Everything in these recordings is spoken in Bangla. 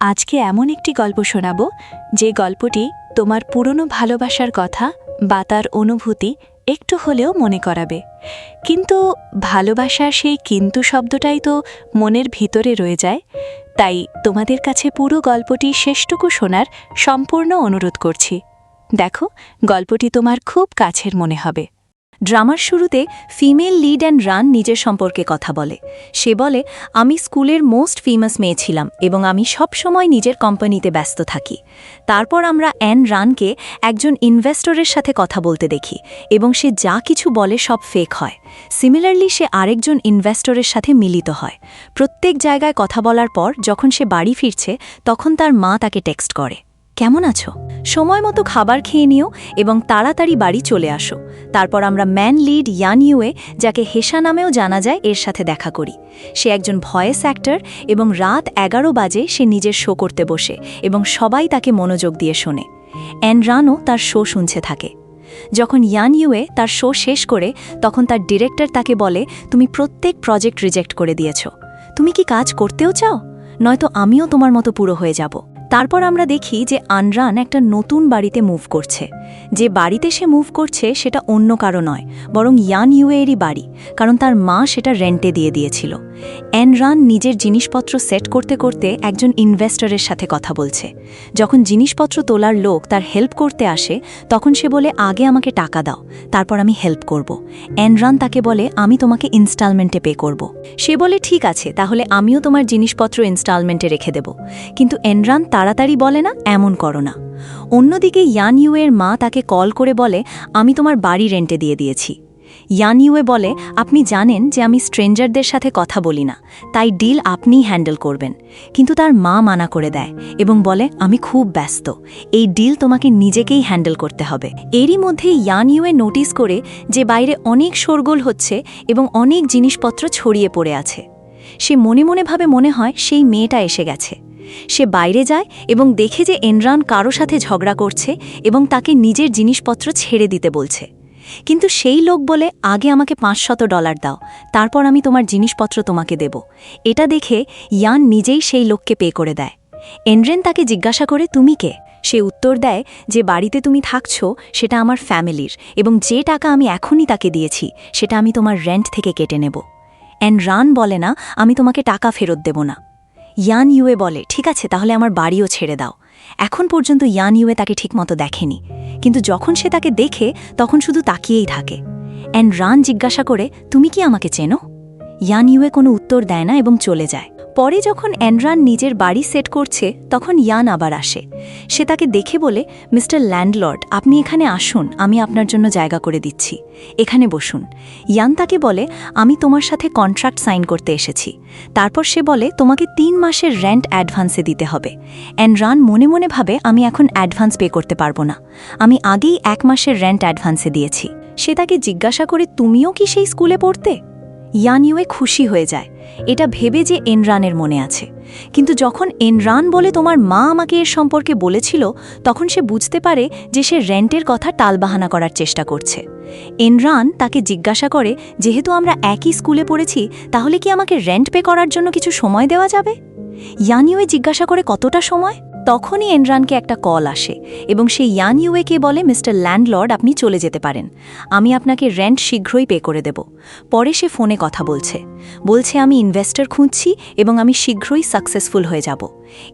আজকে এমন একটি গল্প শোনাব যে গল্পটি তোমার পুরনো ভালোবাসার কথা বা তার অনুভূতি একটু হলেও মনে করাবে। কিন্তু ভালোবাসার সেই কিন্তু শব্দটাই তো মনের ভিতরে রয়ে যায়। তাই তোমাদের কাছে পুরো গল্পটি শেষটুকু শোনার সম্পূর্ণ অনুরোধ করছি। দেখো, গল্পটি তোমার খুব কাছের মনে হবে। ড্রামার শুরুতে ফিমেল লিড অ্যান্ড রান নিজের সম্পর্কে কথা বলে। সে বলে, আমি স্কুলের মোস্ট ফেমাস মেয়ে ছিলাম এবং আমি সব সময় নিজের কোম্পানিতে ব্যস্ত থাকি। তারপর আমরা অ্যান রানকে একজন ইনভেস্টরের সাথে কথা বলতে দেখি এবং সে যা কিছু বলে সব ফেক হয়। সিমিলারলি সে আরেকজন ইনভেস্টরের সাথে মিলিত হয়। প্রত্যেক জায়গায় কথা বলার পর যখন সে বাড়ি ফিরছে তখন তার মা তাকে টেক্সট করে, কেমন আছো, সময় মতো খাবার খেয়ে নিও এবং তাড়াতাড়ি বাড়ি চলে আসো। তারপর আমরা ম্যান লিড ইয়ান ইউয়ে, যাকে হেসা নামেও জানা যায়, এর সাথে দেখা করি। সে একজন ভয়েস অ্যাক্টর এবং রাত 11 বাজে সে নিজের শো করতে বসে এবং সবাই তাকে মনোযোগ দিয়ে শোনে। অ্যান রানও তার শো শুনছে থাকে। যখন ইয়ান ইউয়ে তার শো শেষ করে তখন তার ডিরেক্টর তাকে বলে, তুমি প্রত্যেক প্রজেক্ট রিজেক্ট করে দিয়েছ। তুমি কি কাজ করতেও চাও? নয়তো আমিও তোমার মতো পুরো হয়ে যাব। তারপর আমরা দেখি যে আনরান একটা নতুন বাড়িতে মুভ করছে। যে বাড়িতে সে মুভ করছে সেটা অন্য কারো নয়, বরং ইয়ান ইউয়েরই বাড়ি, কারণ তার মা সেটা রেন্টে দিয়ে দিয়েছিল। অ্যানরান নিজের জিনিসপত্র সেট করতে করতে একজন ইনভেস্টরের সাথে কথা বলছে। যখন জিনিসপত্র তোলার লোক তার হেল্প করতে আসে তখন সে বলে, আগে আমাকে টাকা দাও, তারপর আমি হেল্প করব। অ্যানরান তাকে বলে, আমি তোমাকে ইনস্টলমেন্টে পে করব। সে বলে, ঠিক আছে, তাহলে আমিও তোমার জিনিসপত্র ইনস্টলমেন্টে রেখে দেব। কিন্তু অ্যানরান তাড়াতাড়ি বলে না, এমন করো না। অন্যদিকে ইয়ান ইউয়ের মা তাকে কল করে বলে, আমি তোমার বাড়ি রেন্টে দিয়ে দিয়েছি। ইয়ান ইউয়ে বলে, আপনি জানেন যে আমি স্ট্রেঞ্জারদের সাথে কথা বলি না, তাই ডিল আপনিই হ্যান্ডেল করবেন। কিন্তু তার মা মানা করে দেয় এবং বলে, আমি খুব ব্যস্ত, এই ডিল তোমাকে নিজেকেই হ্যান্ডেল করতে হবে। এরই মধ্যে ইয়ান ইউয়ে নোটিস করে যে বাইরে অনেক শোরগোল হচ্ছে এবং অনেক জিনিসপত্র ছড়িয়ে পড়ে আছে। সে মনে মনে ভাবে, মনে হয় সেই মেয়েটা এসে গেছে। সে বাইরে যায় এবং দেখে যে এনরান কারো সাথে ঝগড়া করছে এবং তাকে নিজের জিনিসপত্র ছেড়ে দিতে বলছে। কিন্তু সেই লোক বলে, আগে আমাকে $500 দাও, তারপর আমি তোমার জিনিসপত্র তোমাকে দেব। এটা দেখে ইয়ান নিজেই সেই লোককে পে করে দেয়। এনরেন তাকে জিজ্ঞাসা করে, তুমি কে? সে উত্তর দেয় যে বাড়িতে তুমি থাকছো সেটা আমার ফ্যামিলির এবং যে টাকা আমি এখনই তাকে দিয়েছি সেটা আমি তোমার রেন্ট থেকে কেটে নেব। এনরান বলে, না, আমি তোমাকে টাকা ফেরত দেব না। ইয়ান ইউয়ে বলে, ঠিক আছে, তাহলে আমার বাড়িও ছেড়ে দাও। এখন পর্যন্ত ইয়ান ইউয়ে তাকে ঠিকমতো দেখেনি, কিন্তু যখন সে তাকে দেখে তখন শুধু তাকিয়েই থাকে। এনরান জিজ্ঞাসা করে, তুমি কি আমাকে চেনো? ইয়ান ইউয়ে কোনো উত্তর দেয় না এবং চলে যায়। পরে যখন এনরান নিজের বাড়ি সেট করছে তখন ইয়ান আবার আসে। সে তাকে দেখে বলে, মিস্টার ল্যান্ডলর্ড, আপনি এখানে আসুন, আমি আপনার জন্য জায়গা করে দিচ্ছি, এখানে বসুন। ইয়ান তাকে বলে, আমি তোমার সাথে কন্ট্রাক্ট সাইন করতে এসেছি। তারপর সে বলে, তোমাকে 3 মাসের রেন্ট অ্যাডভান্সে দিতে হবে। এনরান মনে মনে ভাবে, আমি এখন অ্যাডভান্স পে করতে পারবো না, আমি আগেই 1 মাসের রেন্ট অ্যাডভান্সে দিয়েছি। সে তাকে জিজ্ঞাসা করে, তুমিও কি সেই স্কুলে পড়তে? ইয়ান ইউয়ে খুশি হয়ে যায়, এটা ভেবে যে এনরানের মনে আছে। কিন্তু যখন এনরান বলে, তোমার মা আমাকে এর সম্পর্কে বলেছিল, তখন সে বুঝতে পারে যে সে রেন্টের কথা টালবাহানা করার চেষ্টা করছে। এনরান তাকে জিজ্ঞাসা করে, যেহেতু আমরা একই স্কুলে পড়েছি তাহলে কি আমাকে রেন্ট পে করার জন্য কিছু সময় দেওয়া যাবে? ইয়ান ইউয়ে জিজ্ঞাসা করে, কতটা সময়? তখনই এনরানকে একটা কল আসে এবং সে ইয়ান ইউয়েকে বলে, মিস্টার ল্যান্ডলর্ড, আপনি চলে যেতে পারেন, আমি আপনাকে রেন্ট শীঘ্রই পে করে দেব। পরে সে ফোনে কথা বলছে আমি ইনভেস্টর খুঁজছি এবং আমি শীঘ্রই সাকসেসফুল হয়ে যাব।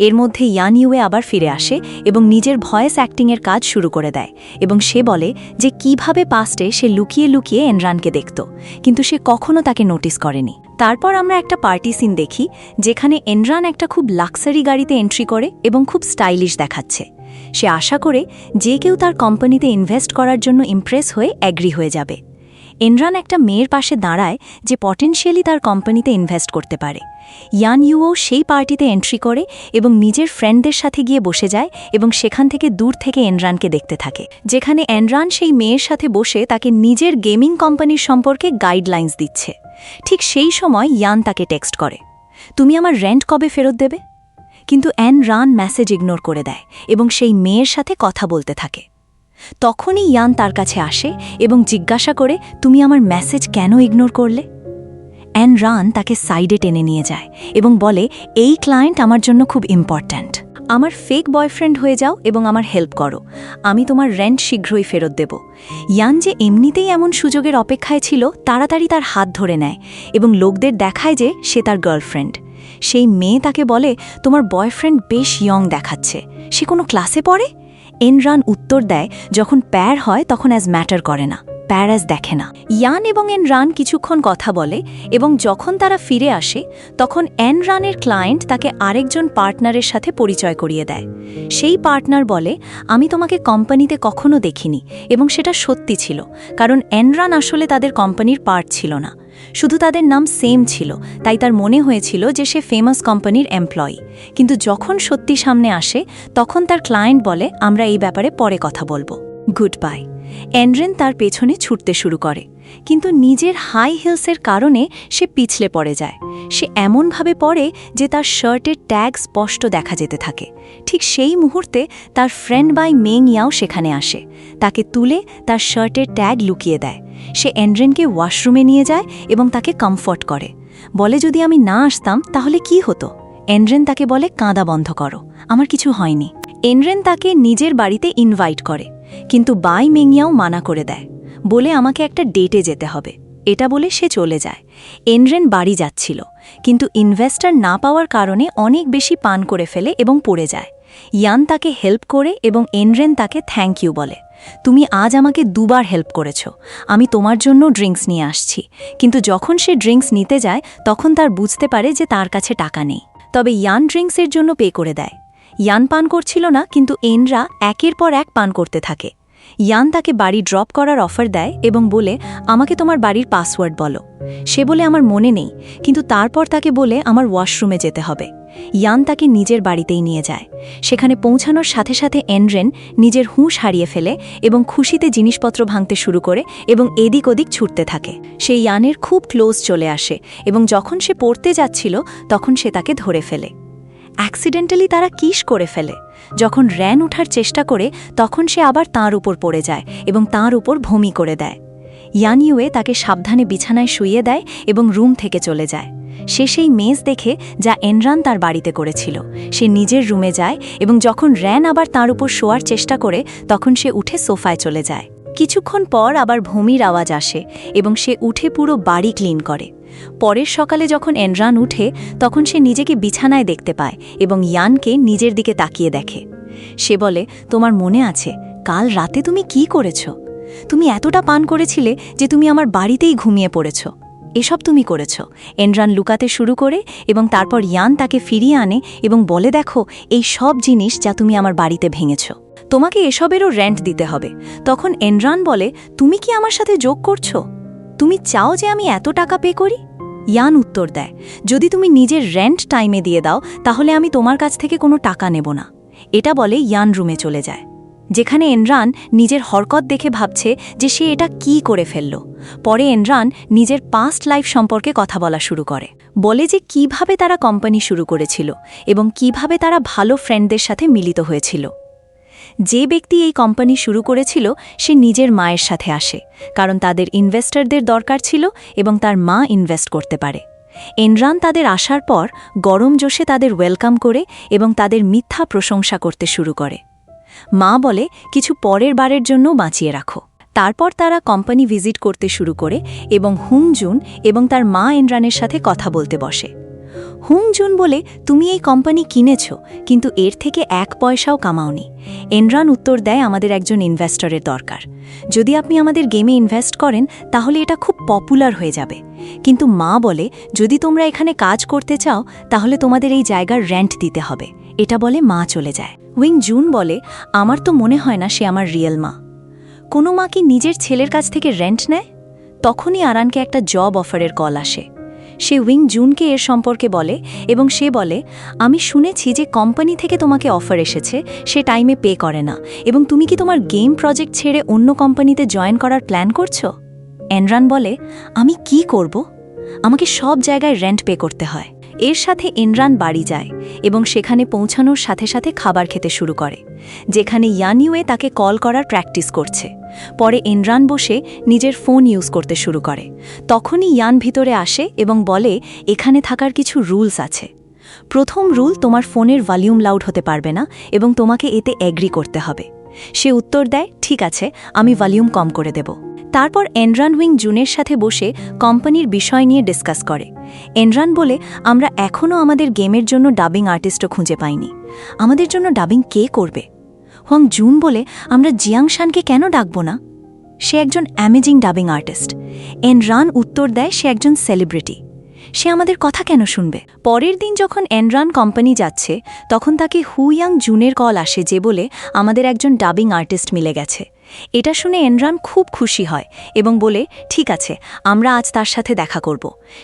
এর মধ্যে ইয়ান ইউয়ে আবার ফিরে আসে এবং নিজের ভয়েস অ্যাক্টিংয়ের কাজ শুরু করে দেয় এবং সে বলে যে কিভাবে পাস্টে সে লুকিয়ে লুকিয়ে এনরানকে দেখত, কিন্তু সে কখনো তাকে নোটিস করেনি। তারপর আমরা একটা পার্টি সিন দেখি যেখানে এনরান একটা খুব লাক্সারি গাড়িতে এন্ট্রি করে এবং খুব স্টাইলিশ দেখাচ্ছে। সে আশা করে যে কেউ তার কোম্পানিতে ইনভেস্ট করার জন্য ইমপ্রেস হয়ে অ্যাগ্রি হয়ে যাবে। এনরান একটা মেয়ের পাশে দাঁড়ায় যে পটেনশিয়ালি তার কোম্পানিতে ইনভেস্ট করতে পারে। ইয়ান ইউও সেই পার্টিতে এন্ট্রি করে এবং নিজের ফ্রেন্ডদের সাথে গিয়ে বসে যায় এবং সেখান থেকে দূর থেকে এনরানকে দেখতে থাকে, যেখানে এনরান সেই মেয়ের সাথে বসে তাকে নিজের গেমিং কোম্পানির সম্পর্কে গাইডলাইন্স দিচ্ছে। ঠিক সেই সময় ইয়ান তাকে টেক্সট করে, তুমি আমার রেন্ট কবে ফেরত দেবে? কিন্তু এনরান মেসেজ ইগনোর করে দেয় এবং সেই মেয়ের সাথে কথা বলতে থাকে। তখনই ইয়ান তার কাছে আসে এবং জিজ্ঞাসা করে, তুমি আমার মেসেজ কেন ইগনোর করলে? রান তাকে সাইডে টেনে নিয়ে যায় এবং বলে এই ক্লায়েন্ট আমার জন্য খুব ইম্পর্ট্যান্ট। আমার ফেক বয়ফ্রেন্ড হয়ে যাও এবং আমার হেল্প করো, আমি তোমার রেন্ট শীঘ্রই ফেরত দেব। ইয়ান যে এমনিতেই এমন সুযোগের অপেক্ষায় ছিল, তাড়াতাড়ি তার হাত ধরে নেয় এবং লোকদের দেখায় যে সে তার গার্লফ্রেন্ড। সেই মেয়ে তাকে বলে তোমার বয়ফ্রেন্ড বেশ ইয়ং দেখাচ্ছে, সে কোনো ক্লাসে পড়ে? রান উত্তর দেয় যখন প্যার হয় তখন অ্যাজ ম্যাটার করে না, প্যারাস দেখে না। ইয়ান এবং রান কিছুক্ষণ কথা বলে এবং যখন তারা ফিরে আসে তখন রানের ক্লায়েন্ট তাকে আরেকজন পার্টনারের সাথে পরিচয় করিয়ে দেয়। সেই পার্টনার বলে আমি তোমাকে কোম্পানিতে কখনো দেখিনি, এবং সেটা সত্যি ছিল, কারণ রান আসলে তাদের কোম্পানির পার্ট ছিল না, শুধু তাদের নাম সেম ছিল, তাই তার মনে হয়েছিল যে সে ফেমাস কোম্পানির এমপ্লয়ি। কিন্তু যখন সত্যি সামনে আসে তখন তার ক্লায়েন্ট বলে আমরা এই ব্যাপারে পরে কথা বলবো, গুড বাই। এন্ড্রেন তার পেছনে ছুটতে শুরু করে, কিন্তু নিজের হাই হিলসের কারণে সে পিছলে পড়ে যায়। সে এমনভাবে পড়ে যে তার শার্টের ট্যাগ স্পষ্ট দেখা যেতে থাকে। ঠিক সেই মুহূর্তে তার ফ্রেন্ড বাই মেং ইয়াও সেখানে আসে, তাকে তুলে তার শার্টের ট্যাগ লুকিয়ে দেয়। সে এন্ড্রেনকে ওয়াশরুমে নিয়ে যায় এবং তাকে কমফর্ট করে, বলে যদি আমি না আসতাম তাহলে কি হতো। এন্ড্রেন তাকে বলে কাঁদা বন্ধ করো, আমার কিছু হয়নি। এন্ড্রেন তাকে নিজের বাড়িতে ইনভাইট করে, কিন্তু বাই মেংয়াও মানা করে দেয়, বলে আমাকে একটা ডেটে যেতে হবে। এটা বলে সে চলে যায়। এন্ড্রেন বাড়ি যাচ্ছিল, কিন্তু ইনভেস্টর না পাওয়ার কারণে অনেক বেশি পান করে ফেলে এবং পড়ে যায়। ইয়ান তাকে হেল্প করে এবং এন্ড্রেন তাকে থ্যাংক ইউ বলে, তুমি আজ আমাকে দুবার হেল্প করেছ, আমি তোমার জন্য ড্রিঙ্কস নিয়ে আসছি। কিন্তু যখন সে ড্রিঙ্কস নিতে যায় তখন তার বুঝতে পারে যে তার কাছে টাকা নেই, তবে ইয়ান ড্রিঙ্কসের জন্য পে করে দেয়। ইয়ান পান করছিল না, কিন্তু এনরা একের পর এক পান করতে থাকে। ইয়ান তাকে বাড়ি ড্রপ করার অফার দেয় এবং বলে আমাকে তোমার বাড়ির পাসওয়ার্ড বলো। সে বলে আমার মনে নেই, কিন্তু তারপর তাকে বলে আমার ওয়াশরুমে যেতে হবে। ইয়ান তাকে নিজের বাড়িতেই নিয়ে যায়। সেখানে পৌঁছানোর সাথে সাথে এন্ড্রেন নিজের হুঁশ হারিয়ে ফেলে এবং খুশিতে জিনিসপত্র ভাঙতে শুরু করে এবং এদিক ওদিক ছুটতে থাকে। সে ইয়ানের খুব ক্লোজ চলে আসে এবং যখন সে পড়তে যাচ্ছিল তখন সে তাকে ধরে ফেলে। অ্যাক্সিডেন্টালি তারা কিস করে ফেলে। যখন র্যান ওঠার চেষ্টা করে তখন সে আবার তাঁর উপর পড়ে যায় এবং তাঁর উপর ভূমি করে দেয়। ইয়ান ইউয়ে তাকে সাবধানে বিছানায় শুইয়ে দেয় এবং রুম থেকে চলে যায়। সে সেই মেজ দেখে যা এনরান তার বাড়িতে করেছিল। সে নিজের রুমে যায় এবং যখন র্যান আবার তাঁর উপর শোয়ার চেষ্টা করে তখন সে উঠে সোফায় চলে যায়। কিছুক্ষণ পর আবার ভূমির আওয়াজ আসে এবং সে উঠে পুরো বাড়ি ক্লিন করে। পরের সকালে যখন এনরান উঠে তখন সে নিজেকে বিছানায় দেখতে পায় এবং ইয়ানকে নিজের দিকে তাকিয়ে দেখে। সে বলে তোমার মনে আছে কাল রাতে তুমি কি করেছ? তুমি এতটা পান করেছিলে যে তুমি আমার বাড়িতেই ঘুমিয়ে পড়েছ। এসব তুমি করেছ। এনরান লুকাতে শুরু করে এবং তারপর ইয়ান তাকে ফিরিয়ে আনে এবং বলে দেখো এই সব জিনিস যা তুমি আমার বাড়িতে ভেঙেছ, তোমাকে এসবেরও রেন্ট দিতে হবে। তখন এনরান বলে তুমি কি আমার সাথে যোগ করছো? তুমি চাও যে আমি এত টাকা পে করি? ইয়ান উত্তর দেয় যদি তুমি নিজের রেন্ট টাইমে দিয়ে দাও তাহলে আমি তোমার কাছ থেকে কোনো টাকা নেব না। এটা বলে ইয়ান রুমে চলে যায়, যেখানে এনরান নিজের হরকত দেখে ভাবছে যে সে এটা কি করে ফেলল। পরে এনরান নিজের পাস্ট লাইফ সম্পর্কে কথা বলা শুরু করে, বলে যে কিভাবে তারা কোম্পানি শুরু করেছিল এবং কিভাবে তারা ভালো ফ্রেন্ডদের সাথে মিলিত হয়েছিল। যে ব্যক্তি এই কোম্পানি শুরু করেছিল সে নিজের মায়ের সাথে আসে, কারণ তাদের ইনভেস্টরদের দরকার ছিল এবং তার মা ইনভেস্ট করতে পারে। এনরান তাদের আসার পর গরম জোশে তাদের ওয়েলকাম করে এবং তাদের মিথ্যা প্রশংসা করতে শুরু করে। মা বলে কিছু পরের বারের জন্য বাঁচিয়ে রাখো। তারপর তারা কোম্পানি ভিজিট করতে শুরু করে এবং হুং জুন এবং তার মা এনরানের সাথে কথা বলতে বসে। হুং জুন বলে তুমি এই কোম্পানি কিনেছ, কিন্তু এর থেকে 1 পয়সাও কামাওনি। এনরান উত্তর দেয় আমাদের একজন ইনভেস্টরের দরকার। যদি আপনি আমাদের গেমে ইনভেস্ট করেন তাহলে এটা খুব পপুলার হয়ে যাবে। কিন্তু মা বলে যদি তোমরা এখানে কাজ করতে চাও তাহলে তোমাদের এই জায়গার রেন্ট দিতে হবে। এটা বলে মা চলে যায়। উইং জুন বলে আমার তো মনে হয় না সে আমার রিয়েল মা। কোনো মা কি নিজের ছেলের কাছ থেকে রেন্ট নেয়? তখনই আরানকে একটা জব অফারের কল আসে। সে উইং জুনকে এর সম্পর্কে বলে এবং সে বলে আমি শুনেছি যে কোম্পানি থেকে তোমাকে অফার এসেছে, সে টাইমে পে করে না, এবং তুমি কি তোমার গেম প্রজেক্ট ছেড়ে অন্য কোম্পানিতে জয়েন করার প্ল্যান করছো? এনরান বলে আমি কি করব? আমাকে সব জায়গায় রেন্ট পে করতে হয়। এর সাথে এনরান বাড়ি যায় এবং সেখানে পৌঁছানোর সাথে সাথে খাবার খেতে শুরু করে, যেখানে ইয়ানিউয়ে তাকে কল করার প্র্যাকটিস করছে। পরে এনরান বসে নিজের ফোন ইউজ করতে শুরু করে। তখনই ইয়ান ভিতরে আসে এবং বলে এখানে থাকার কিছু রুলস আছে। প্রথম রুল, তোমার ফোনের ভলিউম লাউড হতে পারবে না এবং তোমাকে এতে এগ্রি করতে হবে। সে উত্তর দেয়, ঠিক আছে, আমি ভলিউম কম করে দেব। তারপর এনরান উইং জুনের সাথে বসে কোম্পানির বিষয় নিয়ে ডিসকাস করে। এনরান বলে, আমরা এখনও আমাদের গেমের জন্য ডাবিং আর্টিস্টও খুঁজে পাইনি। আমাদের জন্য ডাবিং কে করবে? হোয়াং জুন বলে, আমরা জিয়াং শানকে কেন ডাকব না? সে একজন অ্যামেজিং ডাবিং আর্টিস্ট। এনরান উত্তর দেয়, সে একজন সেলিব্রিটি। সে আমাদের কথা কেন শুনবে? পরের দিন যখন এনরান কোম্পানি যাচ্ছে, তখন তাকে হুইয়াং জুনের কল আসে যে বলে আমাদের একজন ডাবিং আর্টিস্ট মিলে গেছে। এটা শুনে এনরান খুব খুশি হয় এবং বলে, ঠিক আছে, আমরা আজ তার সাথে দেখা করব।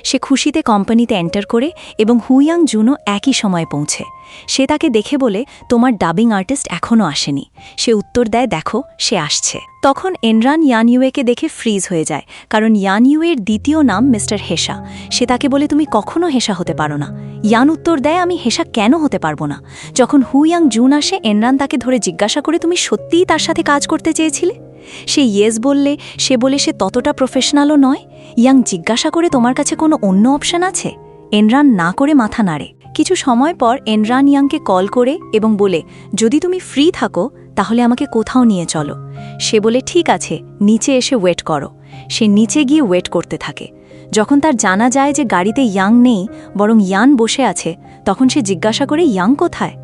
সে খুশিতে কোম্পানিতে এন্টার করে এবং হুইয়াং জুনও একই সময়ে পৌঁছে। সে তাকে দেখে বলে, তোমার ডাবিং আর্টিস্ট এখনও আসেনি। সে উত্তর দেয়, দেখো, সে আসছে। তখন এনরান ইয়ান ইউয়েকে দেখে ফ্রিজ হয়ে যায়, কারণ ইয়ান ইউয়ের দ্বিতীয় নাম মিস্টার হেসা। সে তাকে বলে, তুমি কখনো হেসা হতে পারো না। ইয়ান উত্তর দেয়, আমি হেসা কেন হতে পারবো না? যখন হুইয়াং জুন আসে, এনরান তাকে ধরে জিজ্ঞাসা করে, তুমি সত্যিই তার সাথে কাজ করতে চেয়েছিলে? সে ইয়েস বললে সে বলে সে ততটা প্রফেশনালও নয়। ইয়াং জিজ্ঞাসা করে, তোমার কাছে কোনো অন্য অপশন আছে? এনরান না করে মাথা নাড়ে। কিছু সময় পর এনরান ইয়াংকে কল করে এবং বলে, যদি তুমি ফ্রি থাকো তাহলে আমাকে কোথাও নিয়ে চলো। সে বলে, ঠিক আছে, নিচে এসে ওয়েট করো। সে নিচে গিয়ে ওয়েট করতে থাকে। যখন তার জানা যায় যে গাড়িতে ইয়াং নেই, বরং ইয়ান বসে আছে, তখন সে জিজ্ঞাসা করে, ইয়াং কোথায়?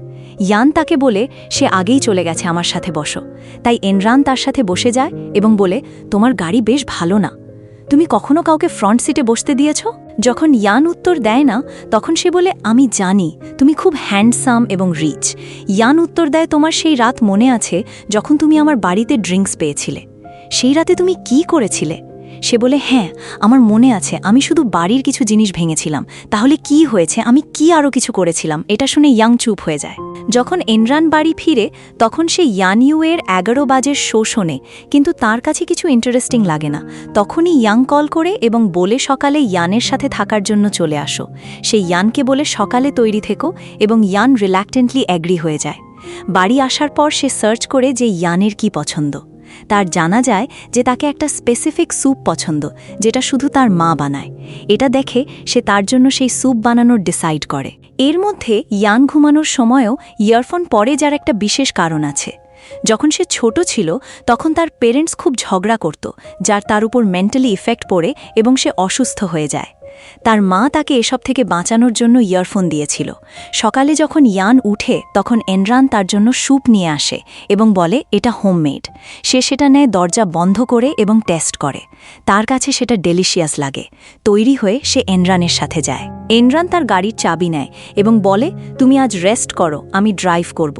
ইয়ান তাকে বলে, সে আগেই চলে গেছে, আমার সাথে বসো। তাই এনরান তার সাথে বসে যায় এবং বলে, তোমার গাড়ি বেশ ভালো না। তুমি কখনো কাউকে ফ্রন্ট সিটে বসতে দিয়েছ? যখন ইয়ান উত্তর দেয় না, তখন সে বলে, আমি জানি তুমি খুব হ্যান্ডসাম এবং রিচ। ইয়ান উত্তর দেয়, তোমার সেই রাত মনে আছে যখন তুমি আমার বাড়িতে ড্রিঙ্কস পেয়েছিলে? সেই রাতে তুমি কি করেছিলে? সে বলে, হ্যাঁ, আমার মনে আছে, আমি শুধু বাড়ির কিছু জিনিস ভেঙেছিলাম। তাহলে কি হয়েছে? আমি কি আরও কিছু করেছিলাম? এটা শুনে ইয়াং চুপ হয়ে যায়। যখন এনরান বাড়ি ফিরে, তখন সে ইয়ান ইউয়ের 11 বাজের শো শোনে, কিন্তু তার কাছে কিছু ইন্টারেস্টিং লাগে না। তখনই ইয়াং কল করে এবং বলে, সকালে ইয়ানের সাথে থাকার জন্য চলে আসো। সে ইয়ানকে বলে, সকালে তৈরি থেকো, এবং ইয়ান রিল্যাক্টেন্টলি অ্যাগ্রি হয়ে যায়। বাড়ি আসার পর সে সার্চ করে যে ইয়ানের কি পছন্দ। তার জানা যায় যে তাকে একটা স্পেসিফিক স্যুপ পছন্দ, যেটা শুধু তার মা বানায়। এটা দেখে সে তার জন্য সেই স্যুপ বানানোর ডিসাইড করে। এর মধ্যে ইয়ান ঘুমানোর সময়ও ইয়ারফোন পরে, যার একটা বিশেষ কারণ আছে। যখন সে ছোট ছিল, তখন তার পেরেন্টস খুব ঝগড়া করত, যার তার উপর মেন্টালি ইফেক্ট পড়ে এবং সে অসুস্থ হয়ে যায়। তার মা তাকে এসব থেকে বাঁচানোর জন্য ইয়ারফোন দিয়েছিল। সকালে যখন ইয়ান উঠে, তখন এনরান তার জন্য স্যুপ নিয়ে আসে এবং বলে, এটা হোমমেড। সে সেটা নেয়, দরজা বন্ধ করে এবং টেস্ট করে। তার কাছে সেটা ডেলিশিয়াস লাগে। তৈরি হয়ে সে এনরানের সাথে যায়। এনরান তার গাড়ির চাবি নেয় এবং বলে, তুমি আজ রেস্ট করো, আমি ড্রাইভ করব।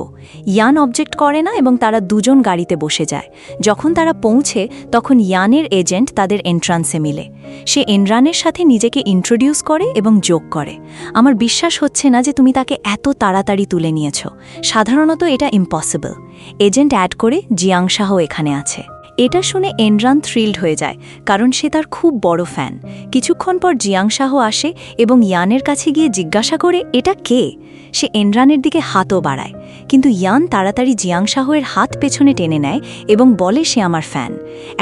ইয়ান অবজেক্ট করে না এবং তারা দুজন গাড়িতে বসে যায়। যখন তারা পৌঁছে, তখন ইয়ানের এজেন্ট তাদের এন্ট্রান্সে মিলে। সে এনরানের সাথে নিজেকে ইন্ট্রোডিউস করে এবং যোগ করে, আমার বিশ্বাস হচ্ছে না যে তুমি তাকে এত তাড়াতাড়ি তুলে নিয়েছ। সাধারণত এটা ইম্পসিবল। এজেন্ট অ্যাড করে, জিয়াং শাহ এখানে আছে। এটা শুনে এনরান থ্রিল্ড হয়ে যায়, কারণ সে তার খুব বড় ফ্যান। কিছুক্ষণ পর জিয়াং শাহ আসে এবং ইয়ানের কাছে গিয়ে জিজ্ঞাসা করে, এটা কে? সে এনরানের দিকে হাতও বাড়ায়, কিন্তু ইয়ান তাড়াতাড়ি জিয়াং শাহের হাত পেছনে টেনে নেয় এবং বলে, সে আমার ফ্যান।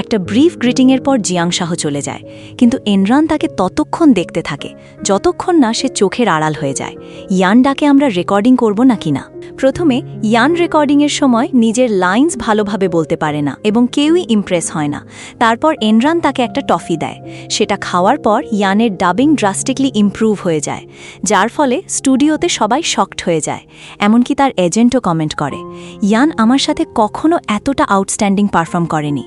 একটা ব্রিফ গ্রিটিংয়ের পর জিয়াং শাহ চলে যায়, কিন্তু এনরান তাকে ততক্ষণ দেখতে থাকে যতক্ষণ না সে চোখের আড়াল হয়ে যায়। ইয়ান ডাকে, আমরা রেকর্ডিং করব নাকি না? প্রথমে ইয়ান রেকর্ডিংয়ের সময় নিজের লাইন্স ভালোভাবে বলতে পারে না এবং কেউই ইমপ্রেস হয় না। তারপর এনরান তাকে একটা টফি দেয়। সেটা খাওয়ার পর ইয়ানের ডাবিং ড্রাস্টিকলি ইমপ্রুভ হয়ে যায়, যার ফলে স্টুডিওতে সবাই শকড হয়ে যায়। এমনকি তার এজেন্টও কমেন্ট করে, ইয়ান আমার সাথে কখনো এতটা আউটস্ট্যান্ডিং পারফর্ম করেনি।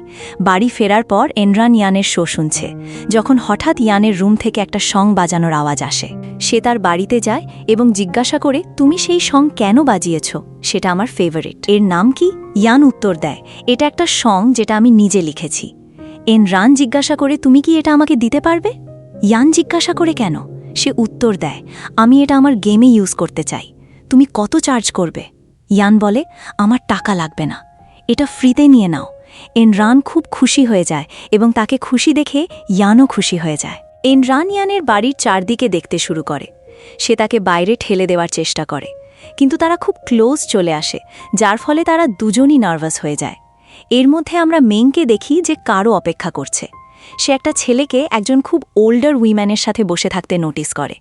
বাড়ি ফেরার পর এনরান ইয়ানের শো শুনছে, যখন হঠাৎ ইয়ানের রুম থেকে একটা সং বাজানোর আওয়াজ আসে। সে তার বাড়িতে যায় এবং জিজ্ঞাসা করে, তুমি সেই সং কেন বাজিয়েছ? সেটা আমার ফেভারিট। এর নাম কি? ইয়ান উত্তর দেয়, এটা একটা সং যেটা আমি নিজে লিখেছি। এনরান জিজ্ঞাসা করে, তুমি কি এটা আমাকে দিতে পারবে? ইয়ান জিজ্ঞাসা করে, কেন? সে উত্তর দেয়, আমি এটা আমার গেমে ইউজ করতে চাই। তুমি কত চার্জ করবে? ইয়ান বলে, আমার টাকা লাগবে না, এটা ফ্রিতে নিয়ে নাও। এনরান খুব খুশি হয়ে যায় এবং তাকে খুশি দেখে ইয়ানও খুশি হয়ে যায়। এনরান ইয়ানের বাড়ির চারদিকে দেখতে শুরু করে। সে তাকে বাইরে ঠেলে দেওয়ার চেষ্টা করে, কিন্তু তারা খুব ক্লোজ চলে আসে, যার ফলে তারা দুজনই নার্ভাস হয়ে যায়। এর মধ্যে আমরা মেংকে দেখি যে কারও অপেক্ষা করছে। সে একটা ছেলেকে একজন খুব ওল্ডার উইম্যানের সাথে বসে থাকতে নোটিস করে।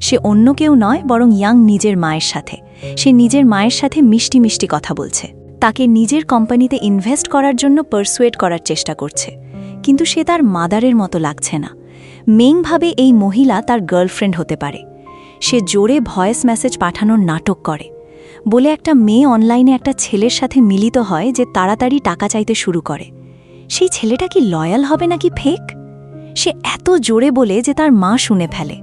সে অন্য কেউ নয়, বরং ইয়াং নিজের মায়ের সাথে। সে নিজের মায়ের সাথে মিষ্টি মিষ্টি কথা বলছে, তাকে নিজের কোম্পানিতে ইনভেস্ট করার জন্য পারসুয়েট করার চেষ্টা করছে। কিন্তু সে তার মাদারের মতো লাগছে না। মেং ভাবে এই মহিলা তার গার্লফ্রেন্ড হতে পারে। সে জোরে ভয়েস মেসেজ পাঠানোর নাটক করে, বলে একটা মেয়ে অনলাইনে একটা ছেলের সাথে মিলিত হয় যে তাড়াতাড়ি টাকা চাইতে শুরু করে। সেই ছেলেটা কি লয়াল হবে নাকি ফেক? সে এত জোরে বলে যে তার মা শুনে ফেলে।